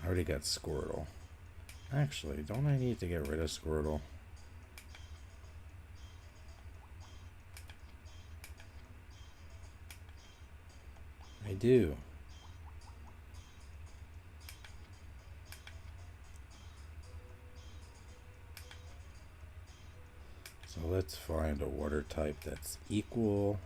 I already got Squirtle. Actually, don't I need to get rid of Squirtle? I do. So let's find a water type that's equal.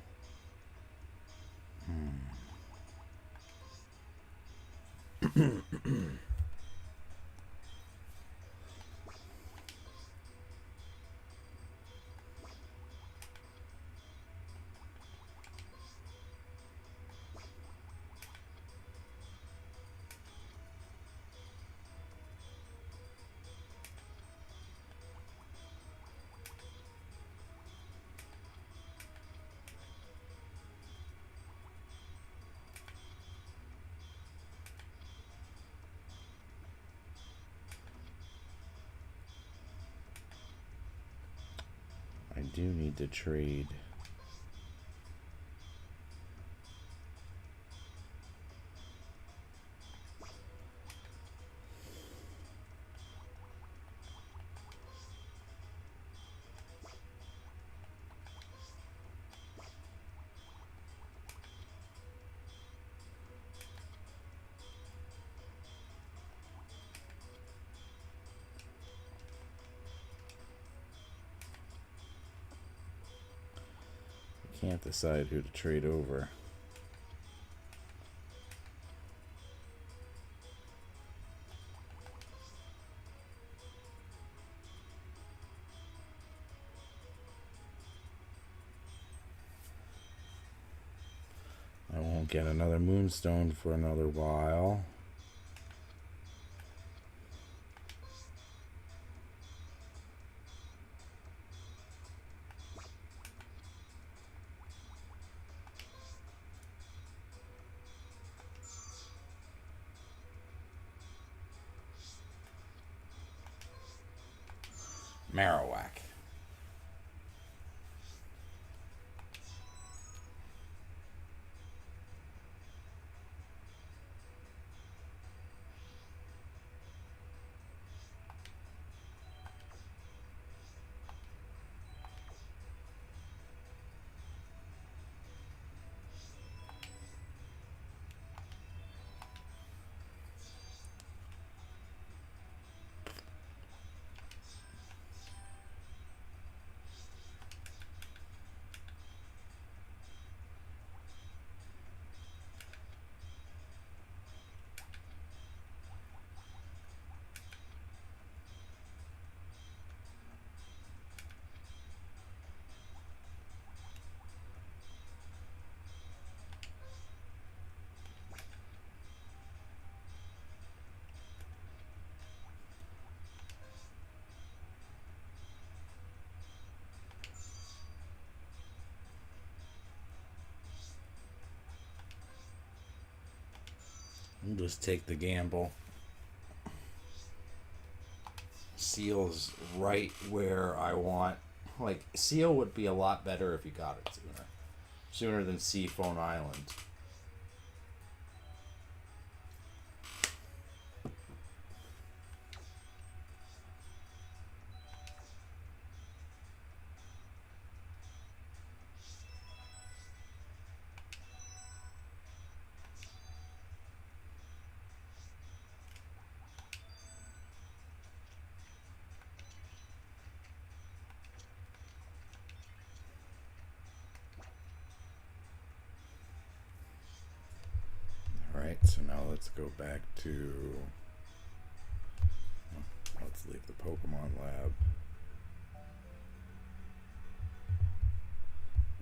do need to trade. Can't decide who to trade over. I won't get another Moonstone for another while. Marowak. I'll just take the gamble. Seal's right where I want. Like, Seal would be a lot better if you got it sooner. Sooner than Seaphone Island. Alright, so now let's go back to... Let's leave the Pokemon Lab.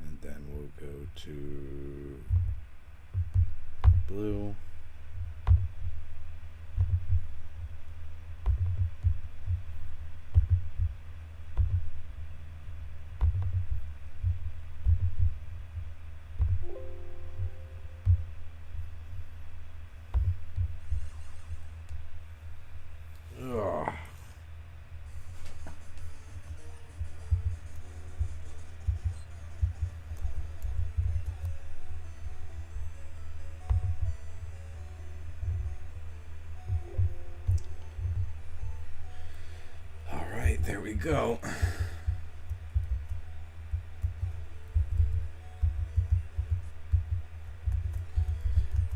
And then we'll go to... Blue. There we go.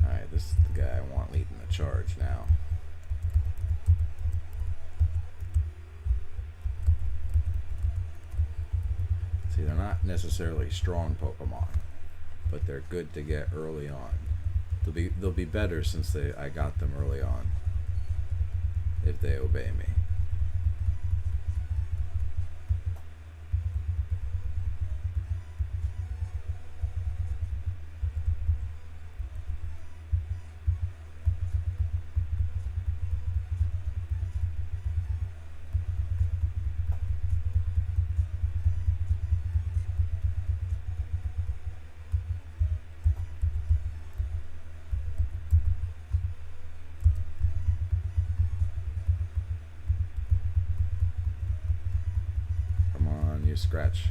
Alright, this is the guy I want leading the charge now. See, they're not necessarily strong Pokemon, but they're good to get early on. They'll be better since I got them early on, if they obey me. Scratch.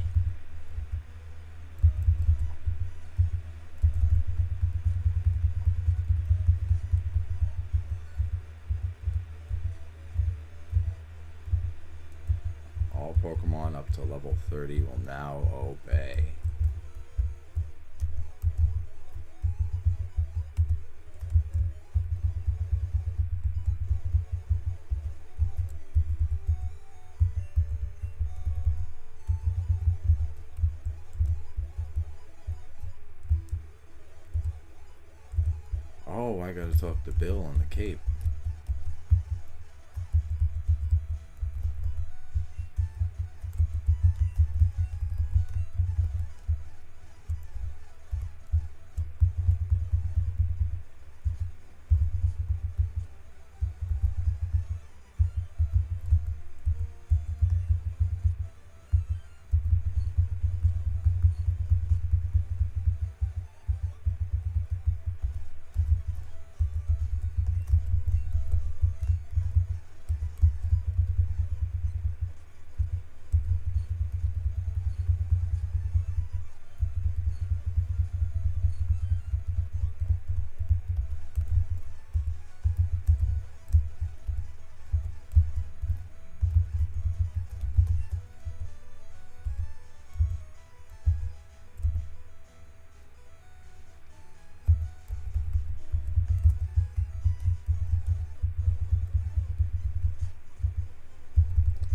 All Pokemon up to level 30 will now obey. Oh, I gotta talk to Bill on the Cape.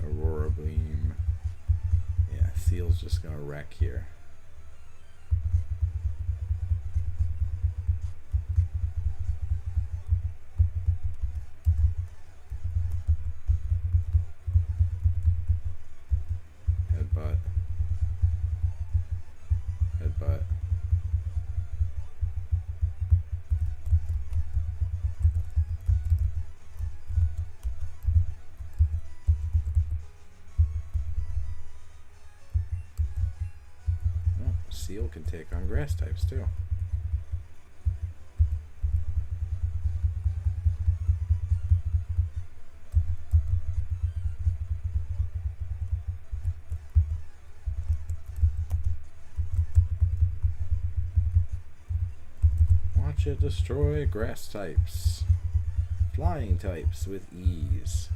Aurora Beam. Yeah, Seal's just gonna wreck here. Headbutt. Headbutt. Seal can take on grass types too. Watch it destroy grass types. Flying types with ease.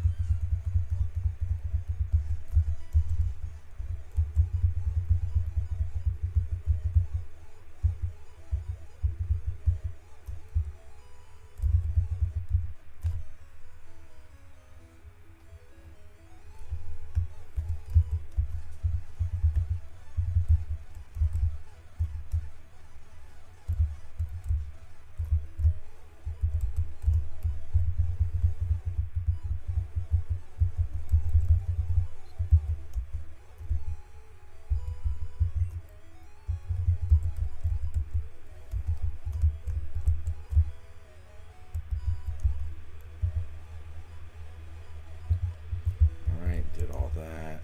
Did all that.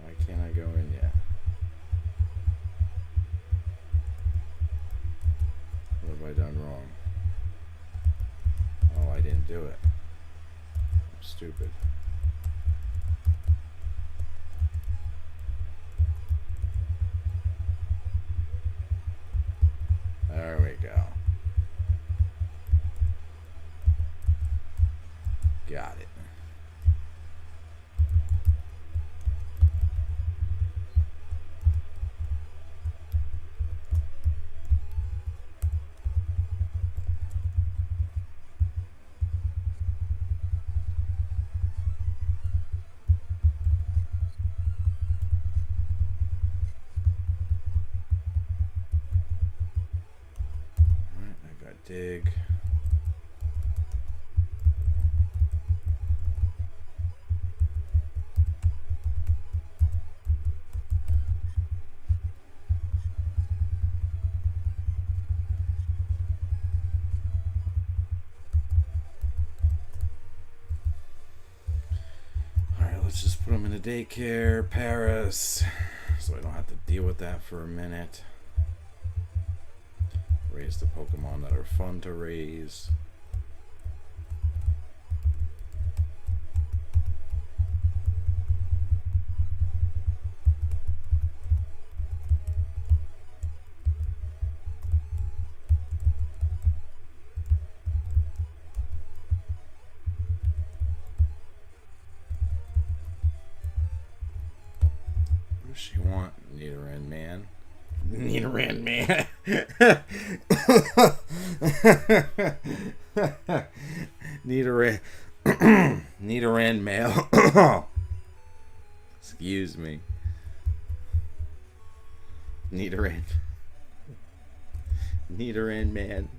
Why can't I go in yet? What have I done wrong? Oh, I didn't do it. I'm stupid. There we go. Got it. Dig. Alright, let's just put them in a daycare, Paris, so I don't have to deal with that for a minute. Raise the Pokemon that are fun to raise. she want? Nidoran man. Nidoran man. Nidoran. Nidoran male. Excuse me. Nidoran. Nidoran man.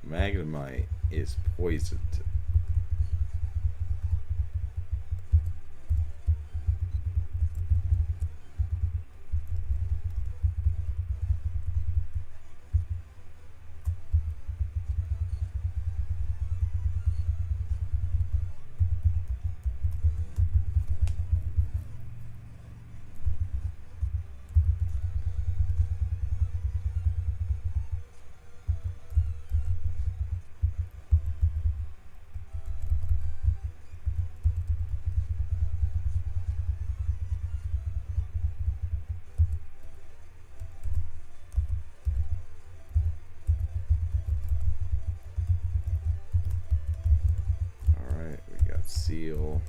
Magnemite is poisoned. Seal.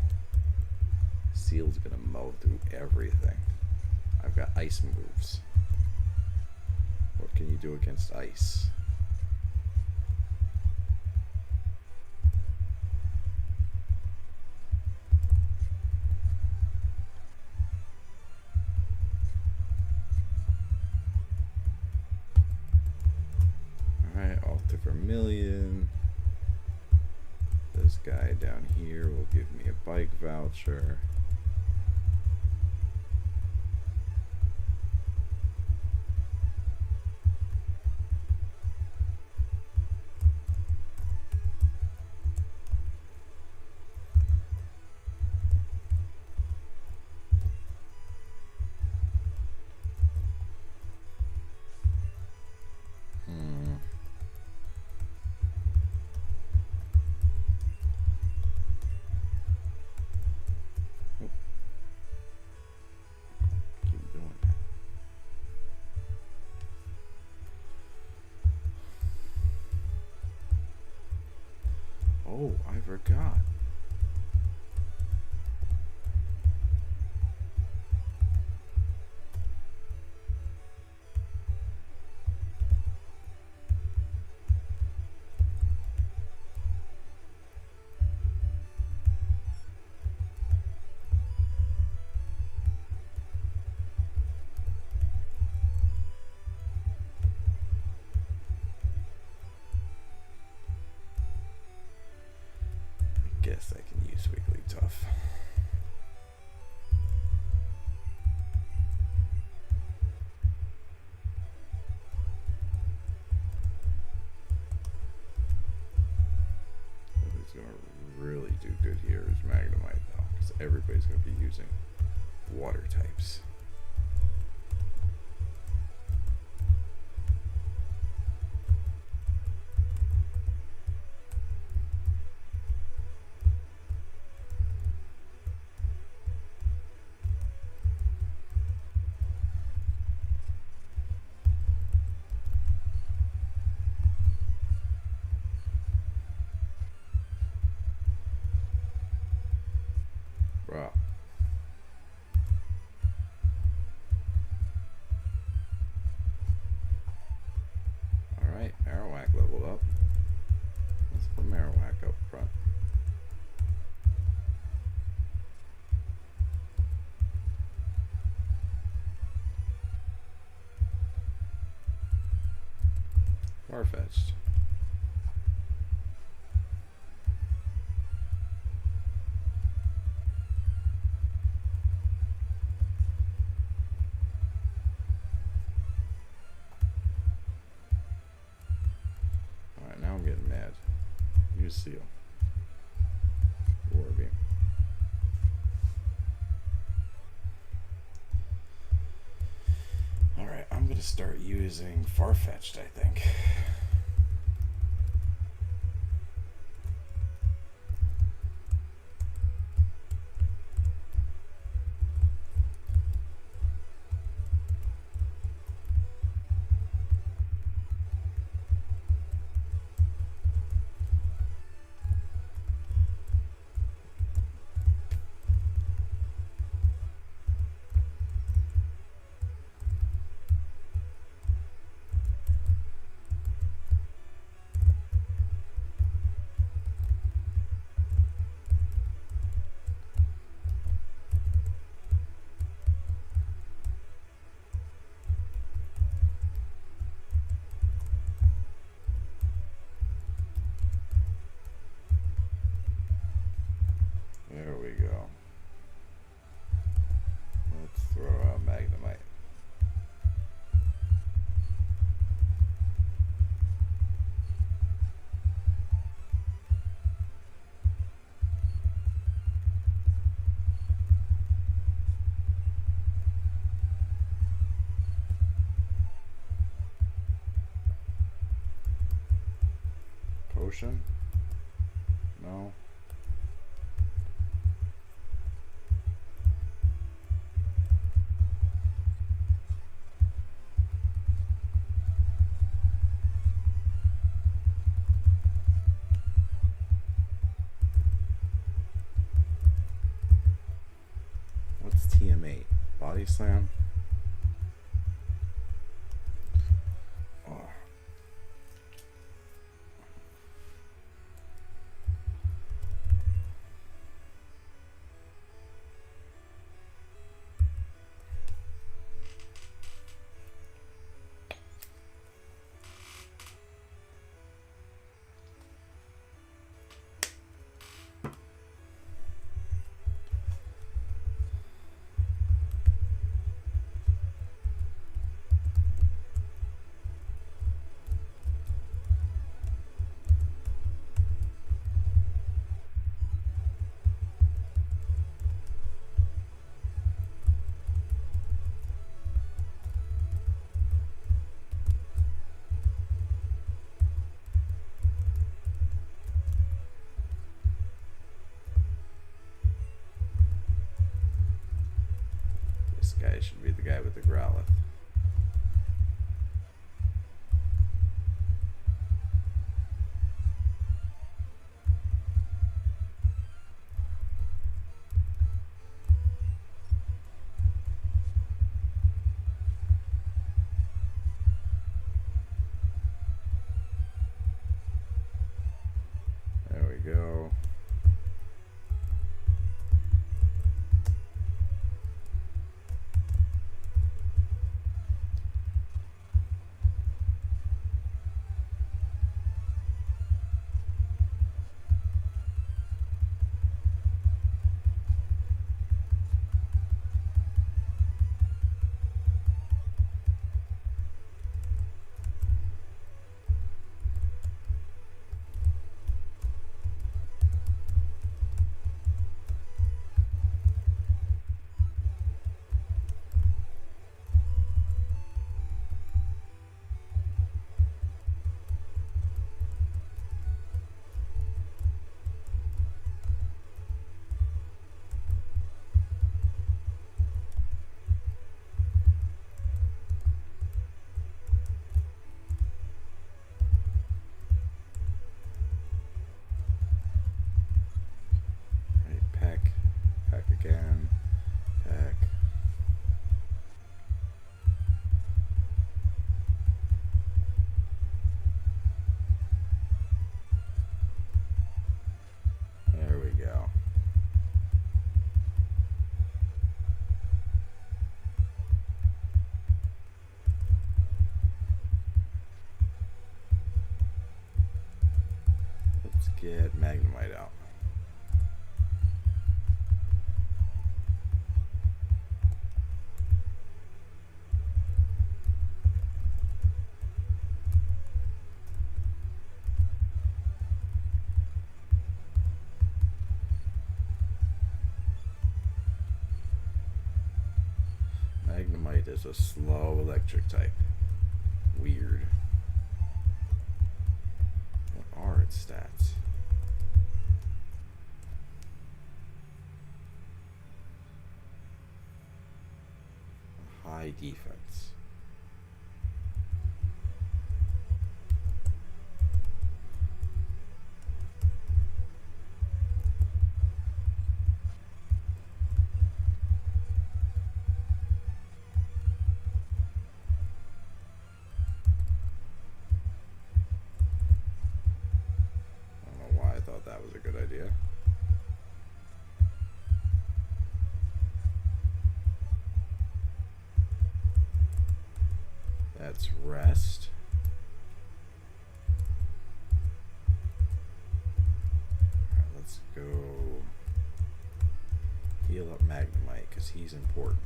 Seal's gonna mow through everything. I've got ice moves. What can you do against ice? Alright, Alter Vermilion. This guy down here will give me a bike voucher. Oh, I forgot. Guess I can use Wigglytuff. Who's going to really do good here is Magnemite, though, because everybody's going to be using water types. Bro. Alright, Marowak leveled up. Let's put Marowak up front. Far-fetched. Now I'm getting mad. Use Seal. Roar Beam. Alright, I'm going to start using Farfetch'd, I think. potion? No. What's TM8? Body slam? Oh. This guy should be the guy with the Growlithe. There we go. Again, pack. There we go. Let's get Magnemite out. Magnemite is a slow electric type. Weird. What are its stats? High defense. That was a good idea. That's rest. Alright, let's go heal up Magnemite because he's important.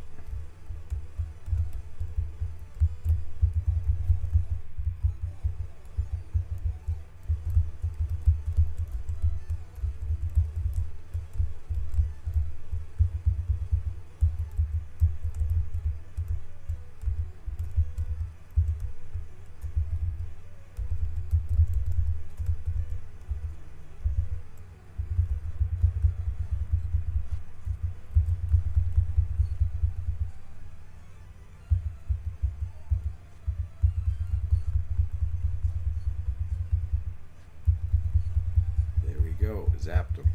Zapped him.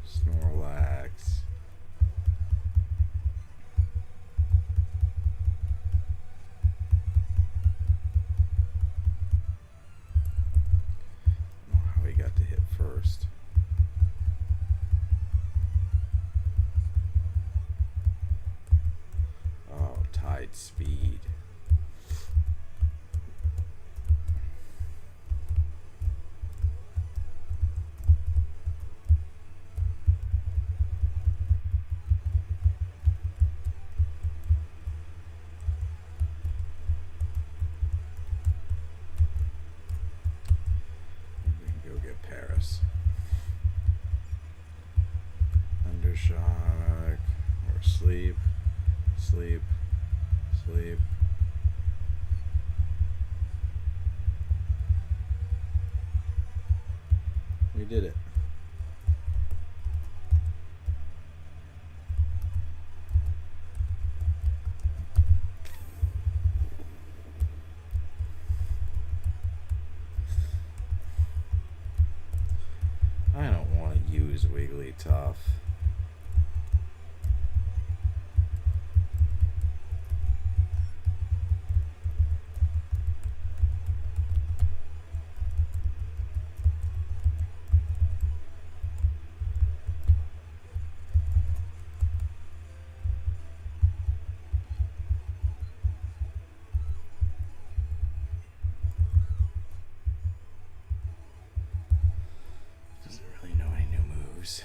Snorlax. I don't know how he got to hit first. Oh, Tide Speed. Undershock or sleep, sleep, sleep. We did it. I don't want to use Wigglytuff. Doesn't really know any new moves.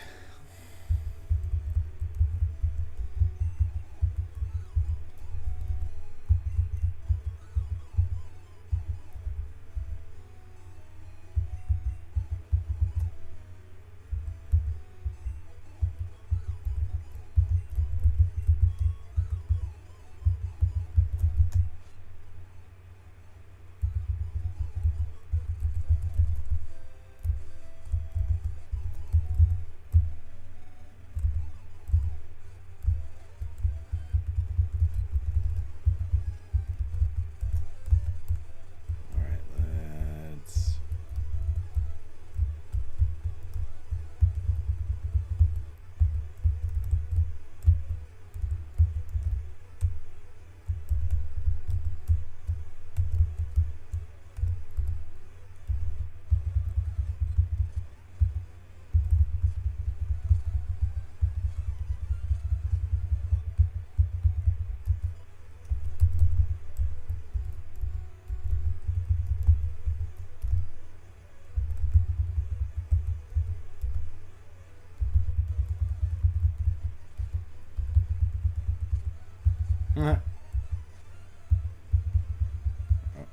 Oh,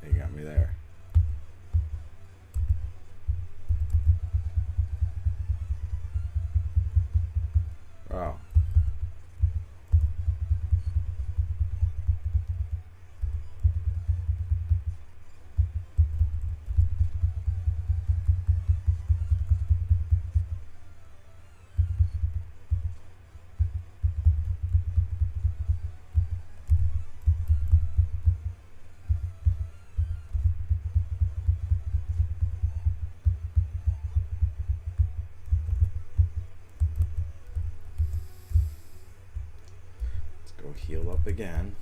he got me there. Oh. Go heal up again.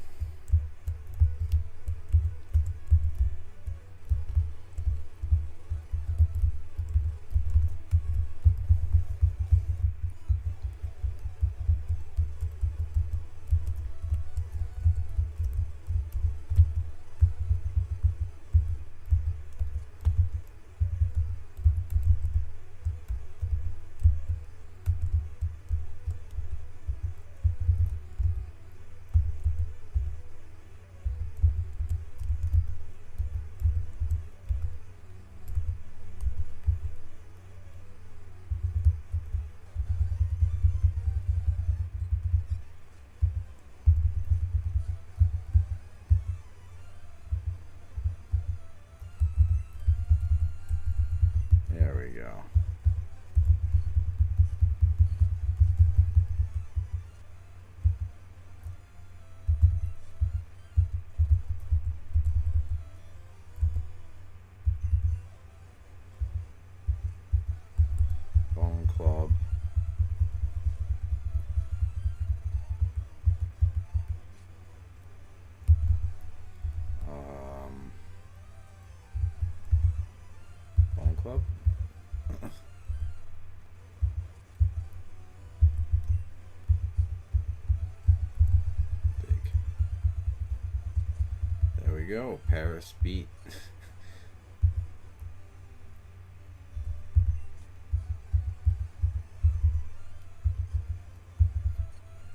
we go. Paris beat.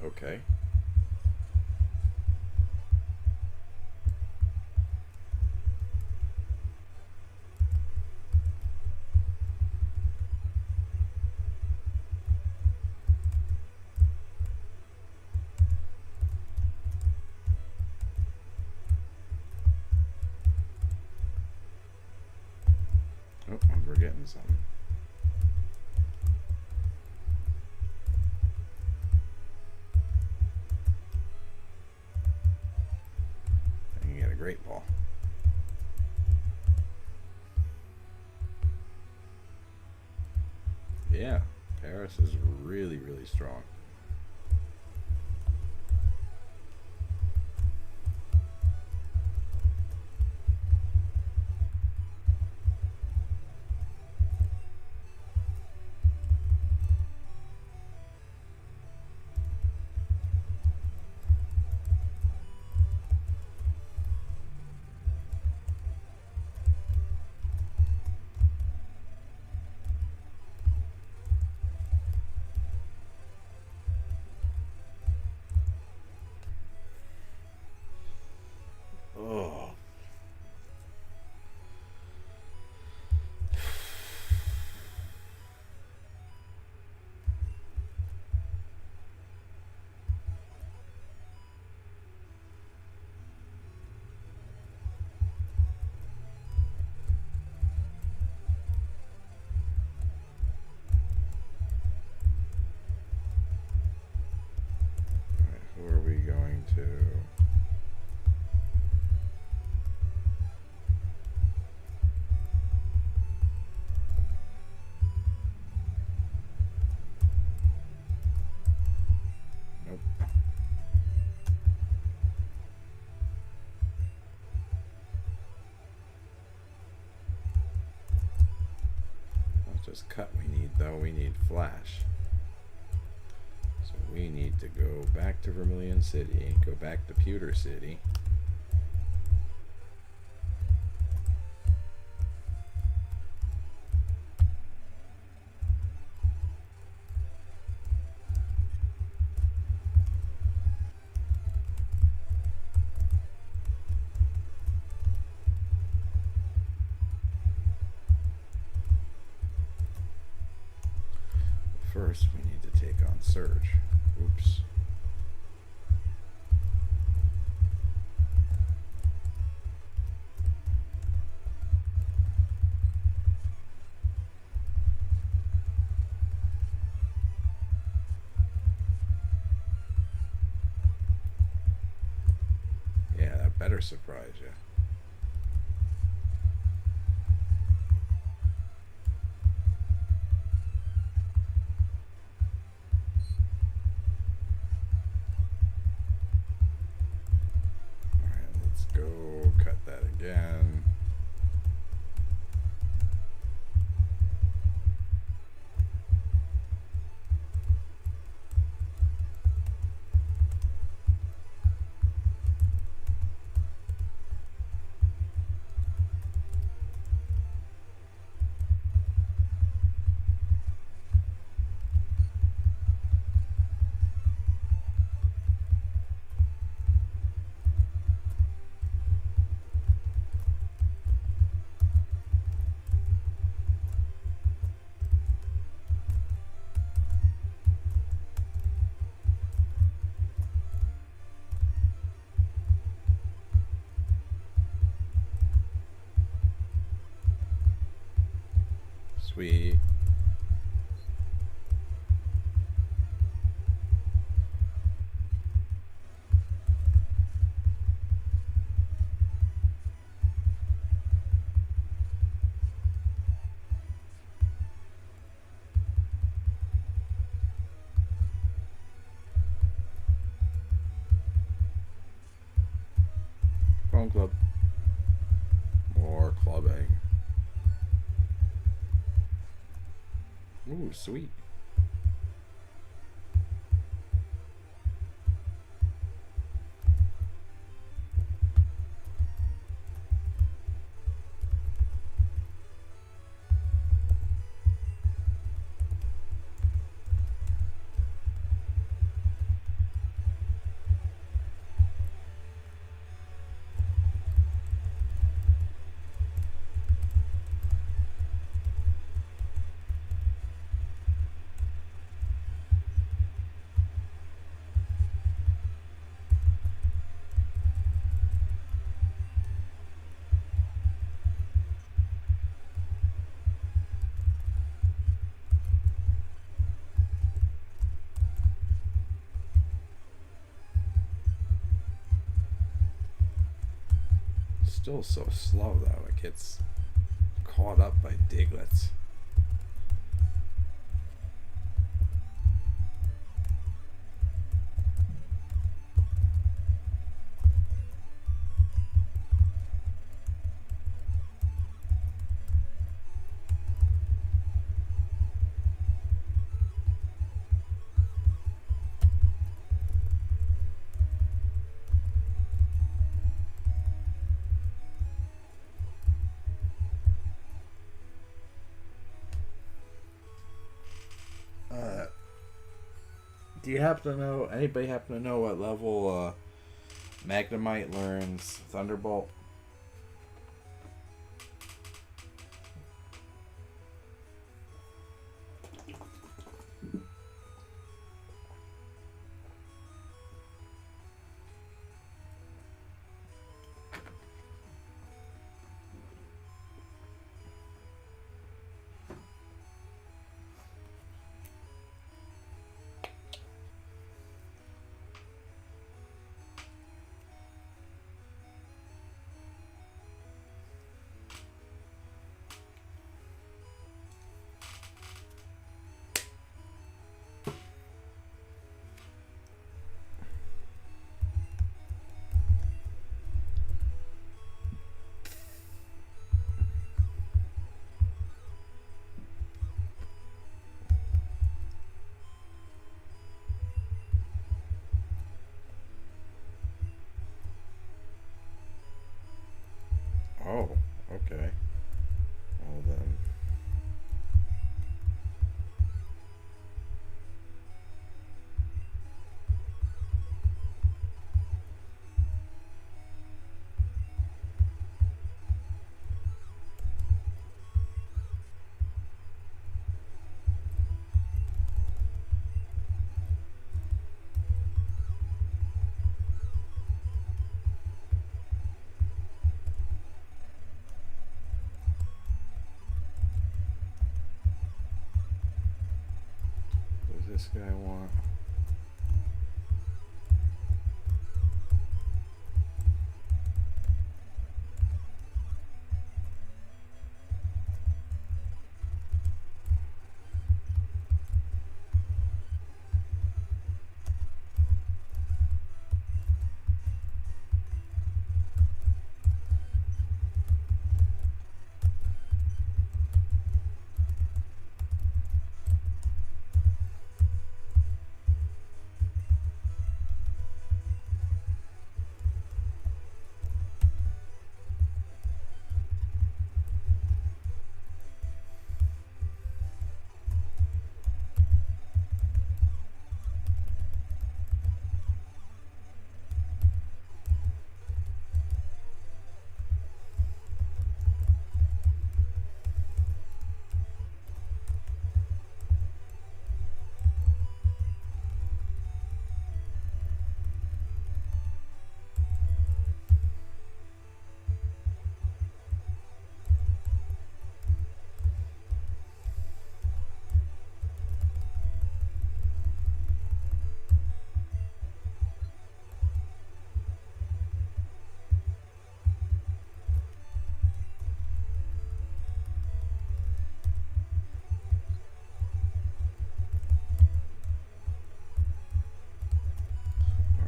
Okay. Oh, I'm forgetting something. And you get a great ball. Yeah, Paris is really, really strong. Oh. Who are we going to? Nope. Not just cut we need though, we need flash. So we need to go back to Vermilion City, go back to Pewter City. First, we need to take on Surge. Oops. Yeah, that better surprise you. Go cut that again. Sweet. Phone club. More clubbing. Ooh, sweet. Still so slow though. It gets caught up by Diglets. Do you happen to know, anybody happen to know what level Magnemite learns Thunderbolt? Oh, okay. Well then. What does this guy want?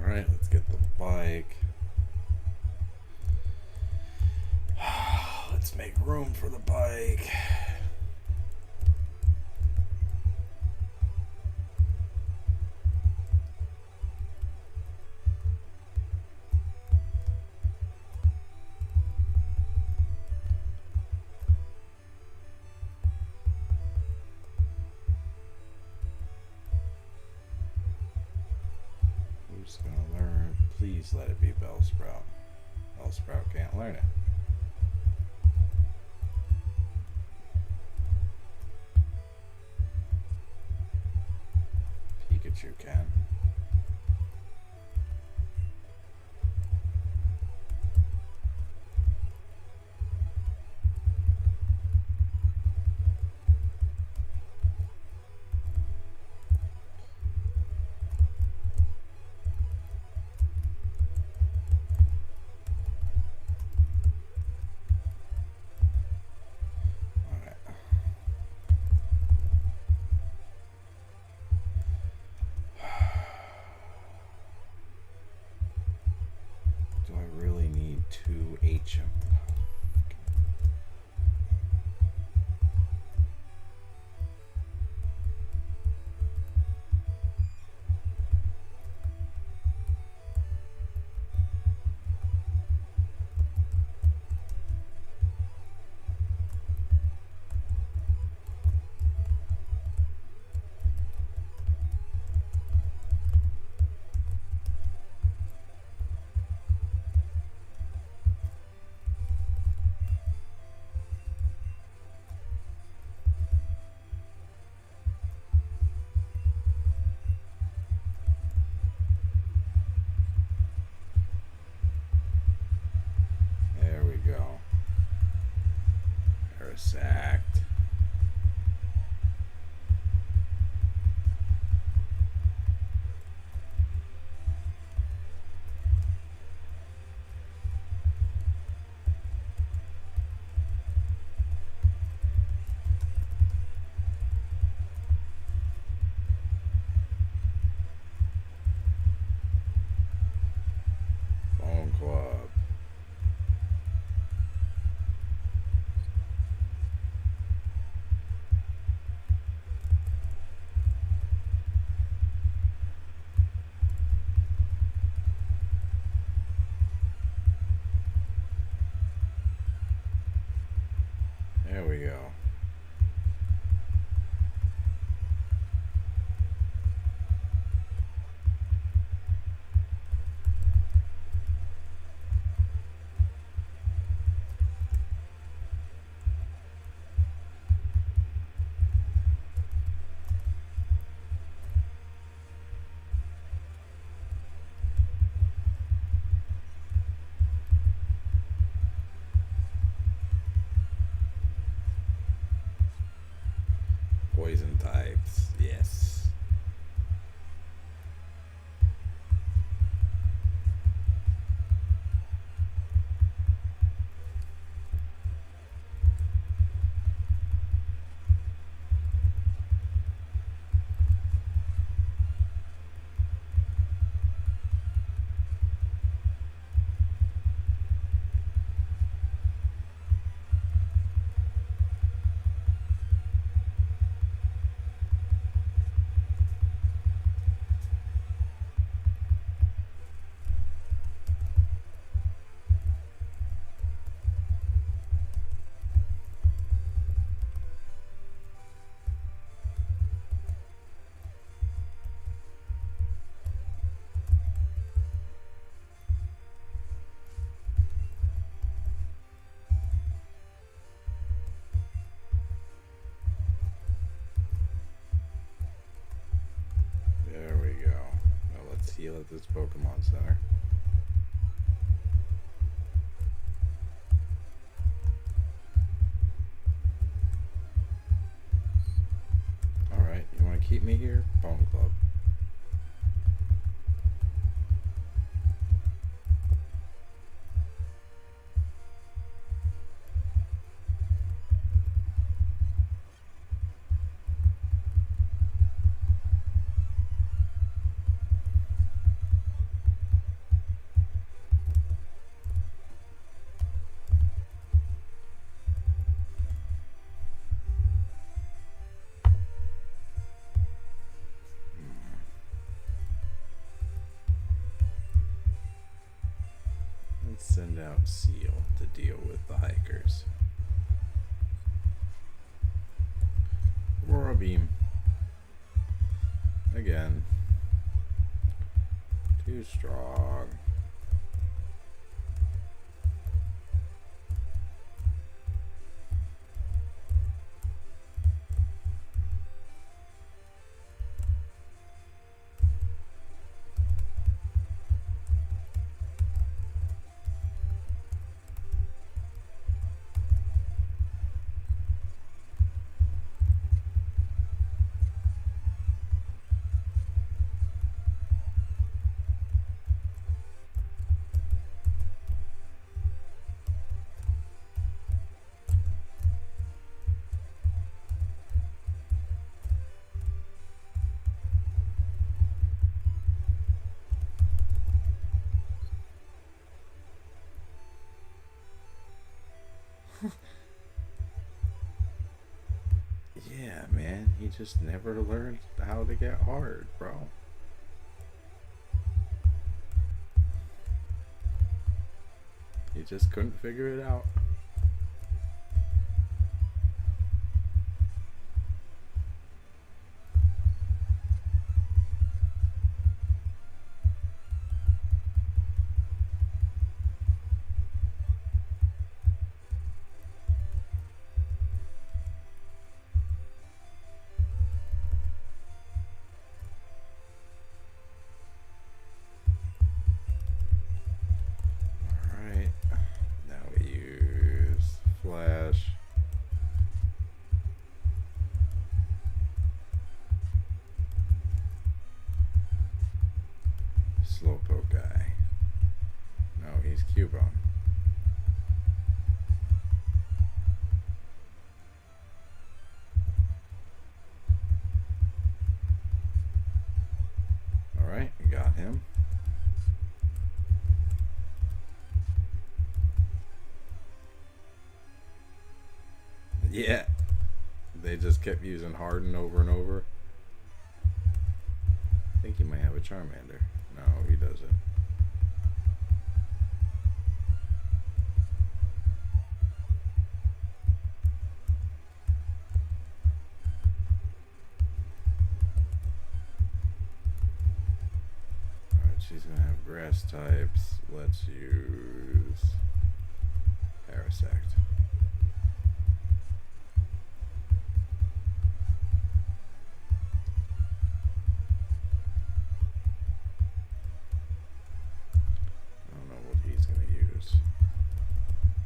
Alright, let's get the bike. Let's make room for the bike. Who's gonna learn? Please let it be Bellsprout. Bellsprout can't learn it. Pikachu can. sacked. Bone Club. There we go. Poison types, yes. There we go. Now let's heal at this Pokemon Center. Alright, you want to keep me here? Bone Club. Let's send out Seal to deal with the hikers. Aurora Beam. Again. Too strong. Yeah, man, he just never learned how to get hard, bro. He just couldn't figure it out. Yeah. They just kept using Harden over and over. I think he might have a Charmander. No, he doesn't. Alright, she's gonna have grass types. Let's use Parasect.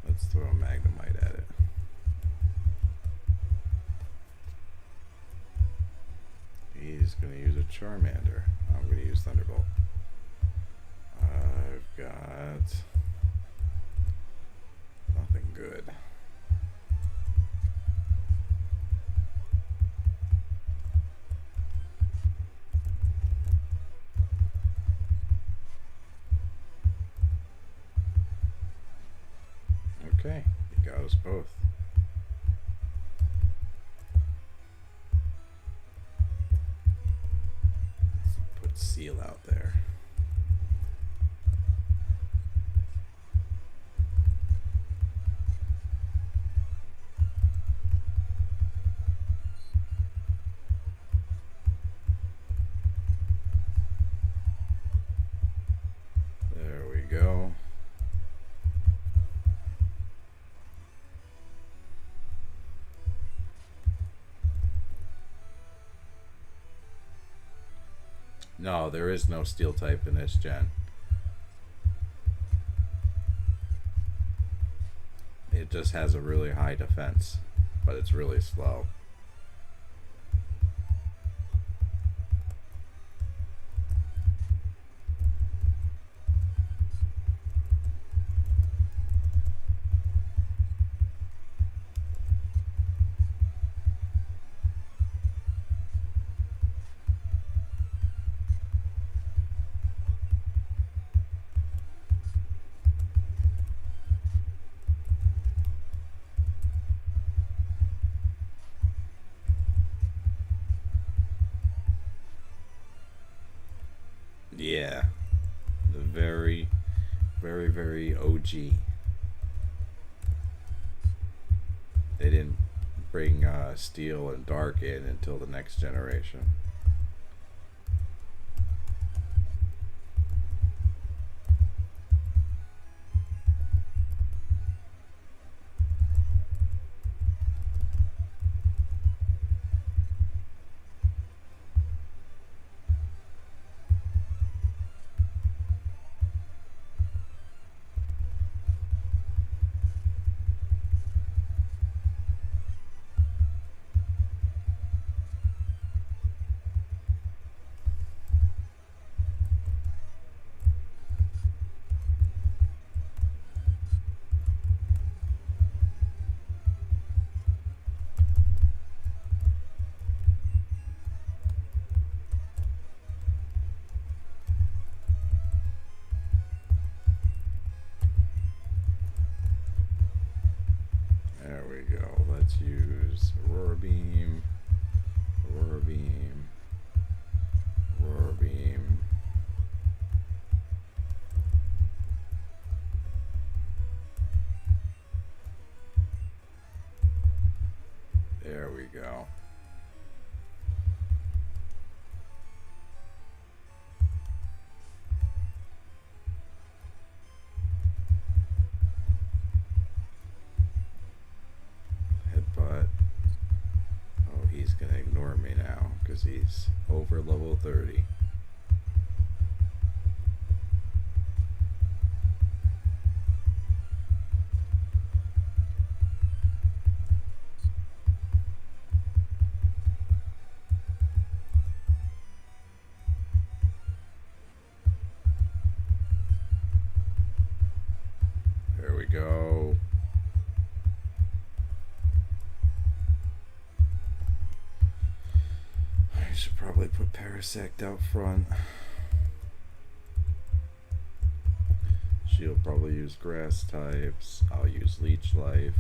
Let's throw a Magnemite at it. He's going to use a Charmander. I'm going to use Thunderbolt. I've got nothing good. Okay, he got us both. Let's put Seal out there. There we go. No, there is no steel type in this gen. It just has a really high defense, but it's really slow. Yeah, the very, very, very OG. They didn't bring Steel and Dark in until the next generation. There we go. Let's use Aurora Beam, Aurora Beam, Aurora Beam. There we go. Headbutt. Oh, he's gonna ignore me now because he's over level 30. There we go. I should probably put Parasect out front. She'll probably use grass types. I'll use Leech Life.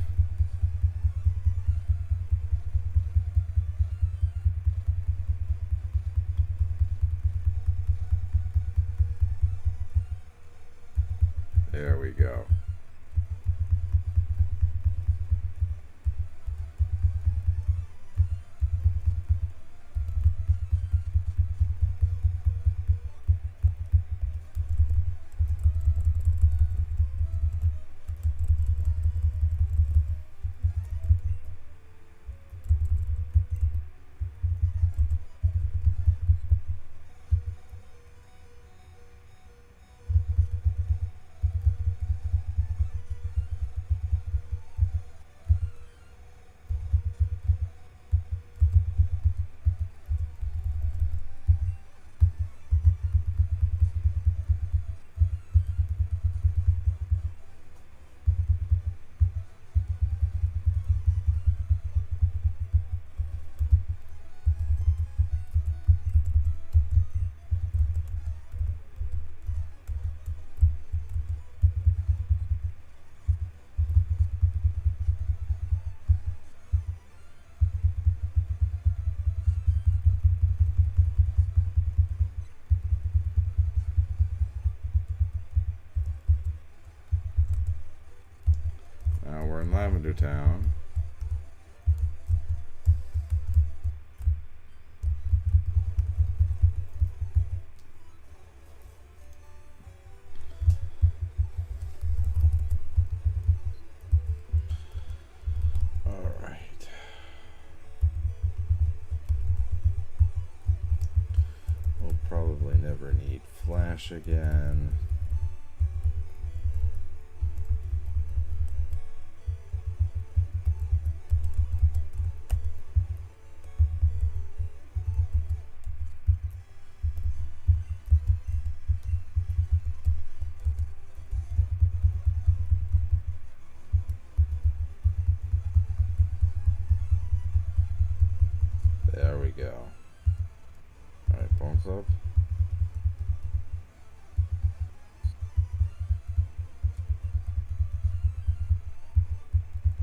There we go. Now we're in Lavender Town. Alright. We'll probably never need Flash again. There we go. Alright, Bone Club.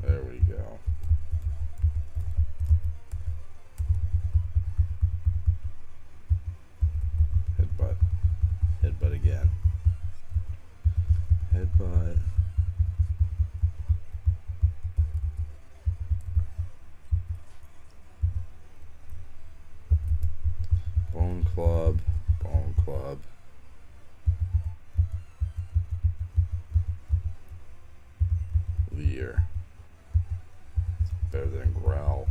There we go. Headbutt. Headbutt again. Headbutt. Bone Club, Bone Club. Leer. It's better than Growl.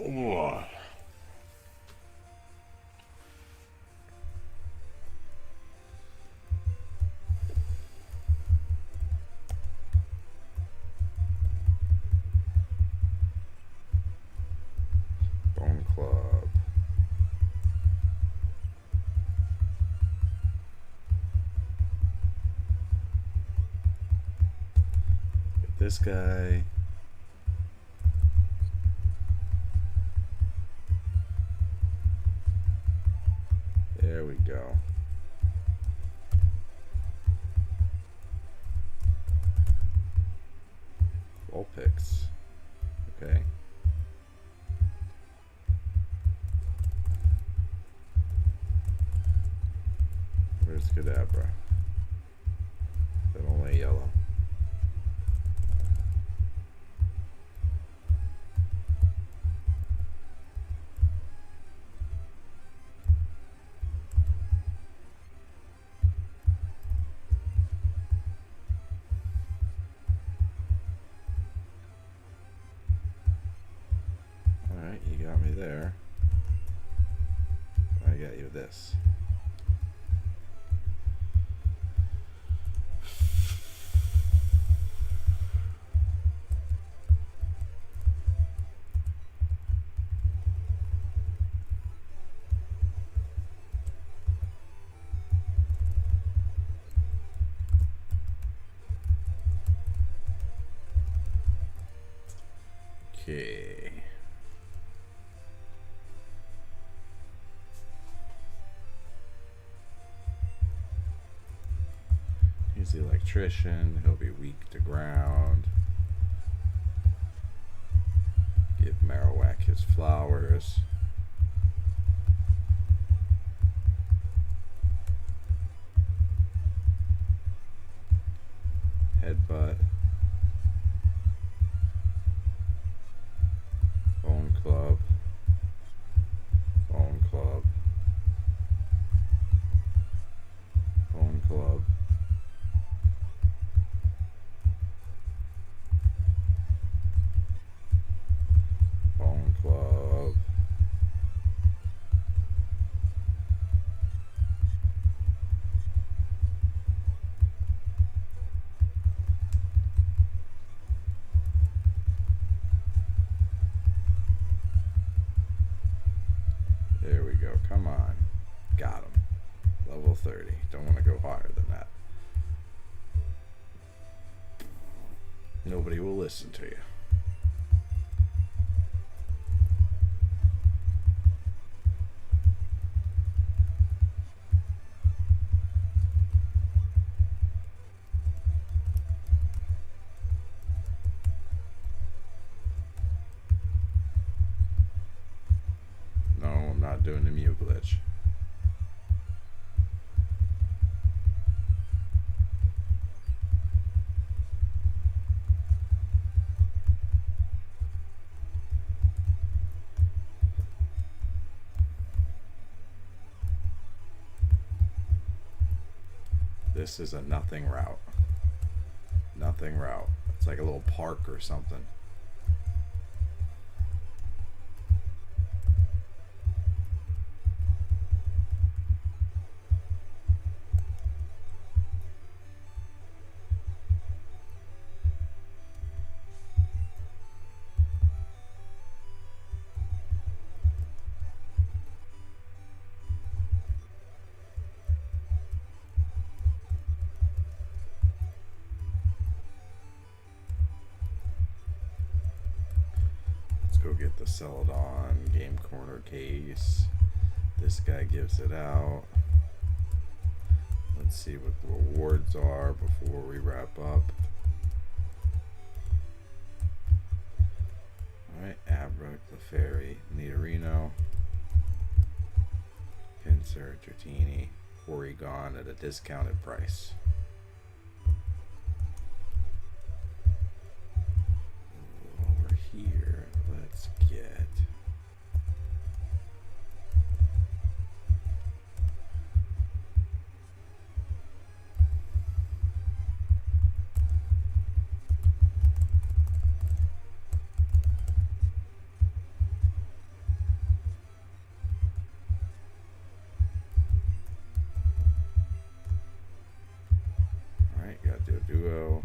Ugh. Bone Club. Get this guy. There we go. Vulpix. Okay. Where's Kadabra? That only yellow. of this. Okay. He's the electrician. He'll be weak to ground. Give Marowak his flowers. Headbutt. Bone Club. Bone Club. Bone Club. Bone Club. There we go. Come on. Got him. Level 30. Don't want to go higher than that. Nobody will listen to you. No, I'm not doing the Mew glitch. This is a nothing route. Nothing route. It's like a little park or something. Go get the Celadon Game Corner case. This guy gives it out. Let's see what the rewards are before we wrap up. Alright, Abra, Clefairy, Nidorino, Pinsir, Dratini, Porygon at a discounted price. Over here, let's get duo.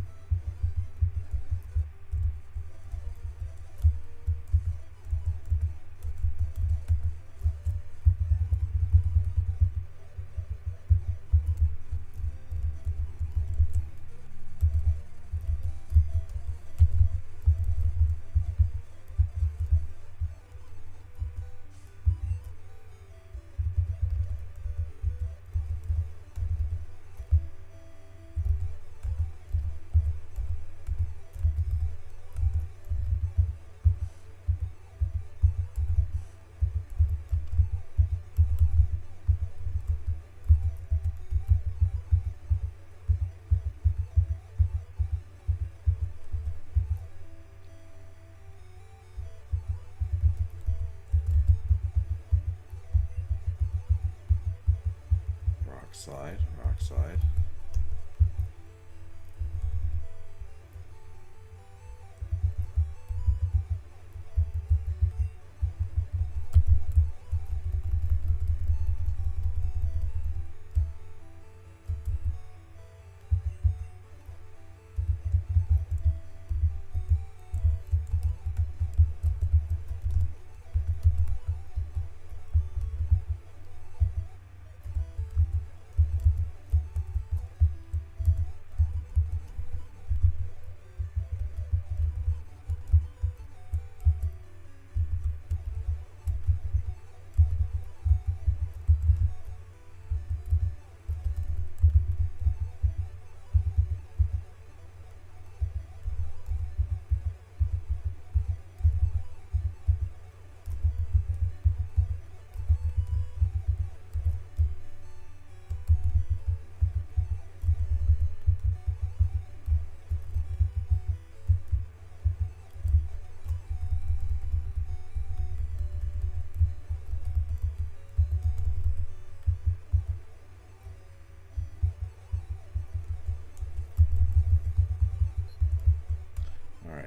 Rock slide.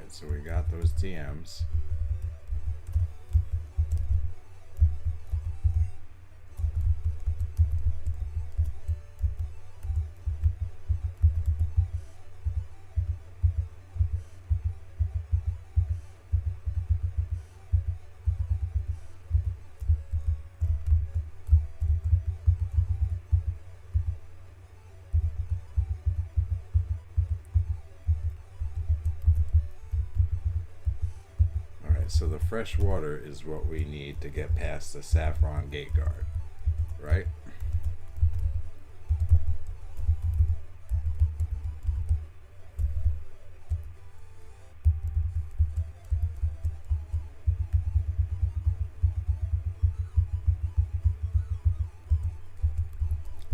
Alright, so we got those TMs. So the fresh water is what we need to get past the Saffron Gate Guard, right?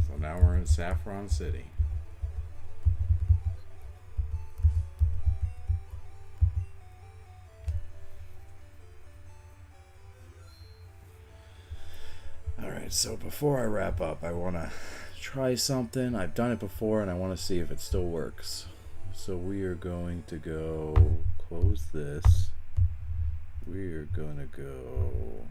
So now we're in Saffron City. So before I wrap up, I want to try something. I've done it before and I want to see if it still works. So we are going to go close this. We are going to go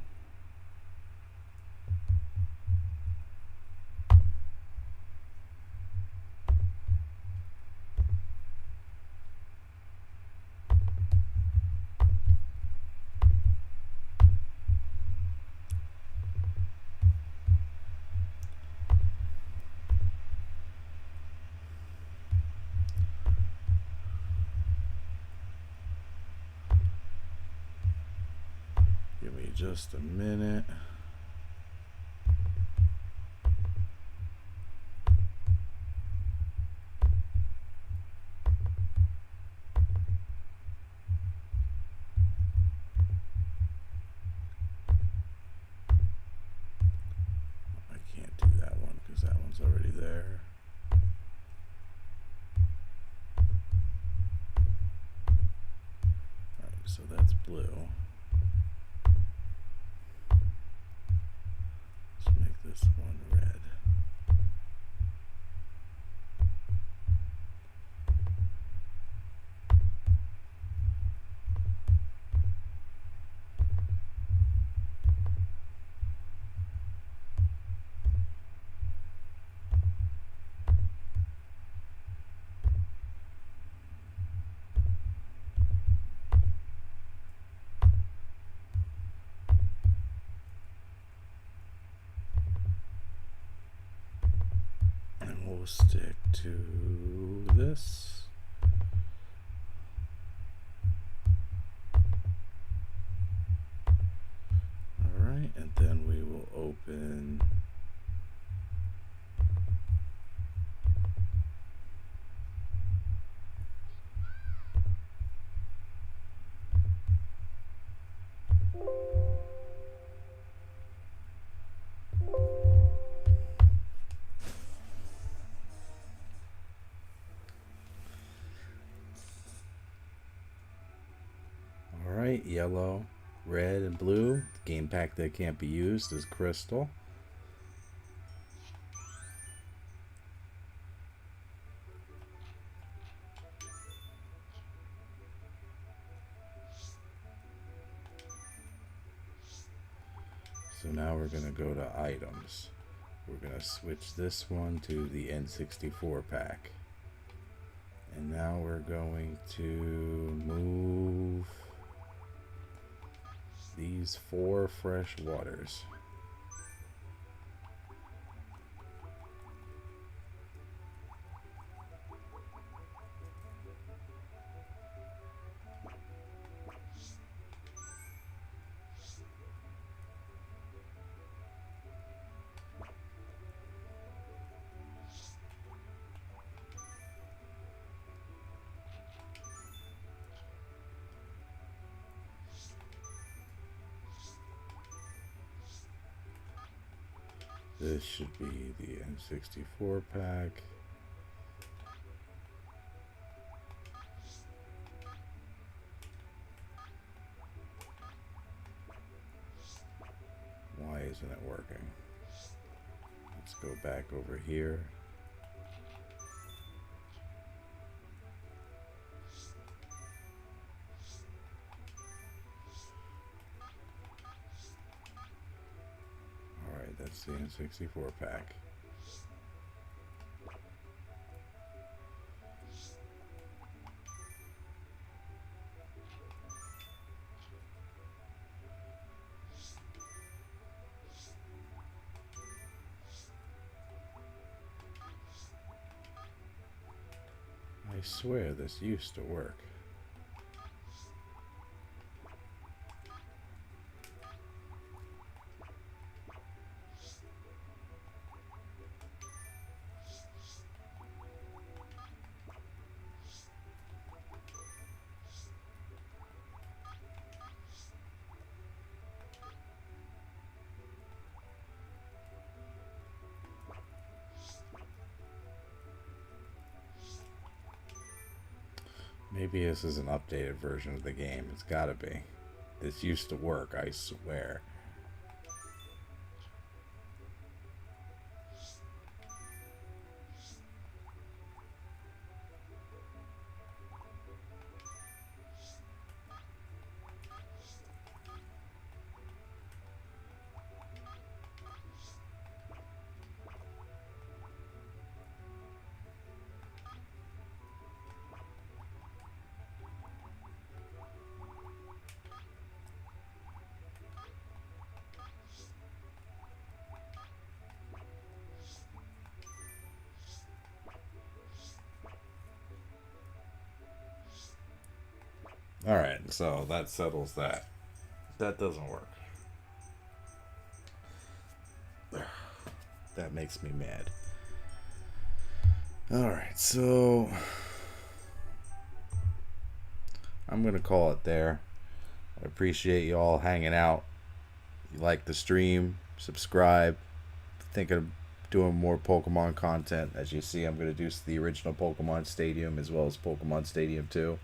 just a minute. I can't do that one because that one's already there. All right, so that's blue. This one red. We'll stick to this. All right, and then we will open yellow, red, and blue. The game pack that can't be used is crystal. So now we're going to go to items. We're going to switch this one to the N64 pack. And now we're going to move these 4 fresh waters. This should be the N64 pack. Why isn't it working? Let's go back over here. Let's see, a 64 pack. I swear this used to work. Maybe this is an updated version of the game. It's gotta be. This used to work, I swear. Alright, so that settles that. That doesn't work. That makes me mad. Alright, so I'm going to call it there. I appreciate you all hanging out. You like the stream, subscribe. Thinking of doing more Pokemon content. As you see, I'm going to do the original Pokemon Stadium as well as Pokemon Stadium 2.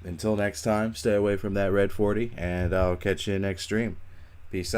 Until next time, stay away from that red 40, and I'll catch you next stream. Peace out.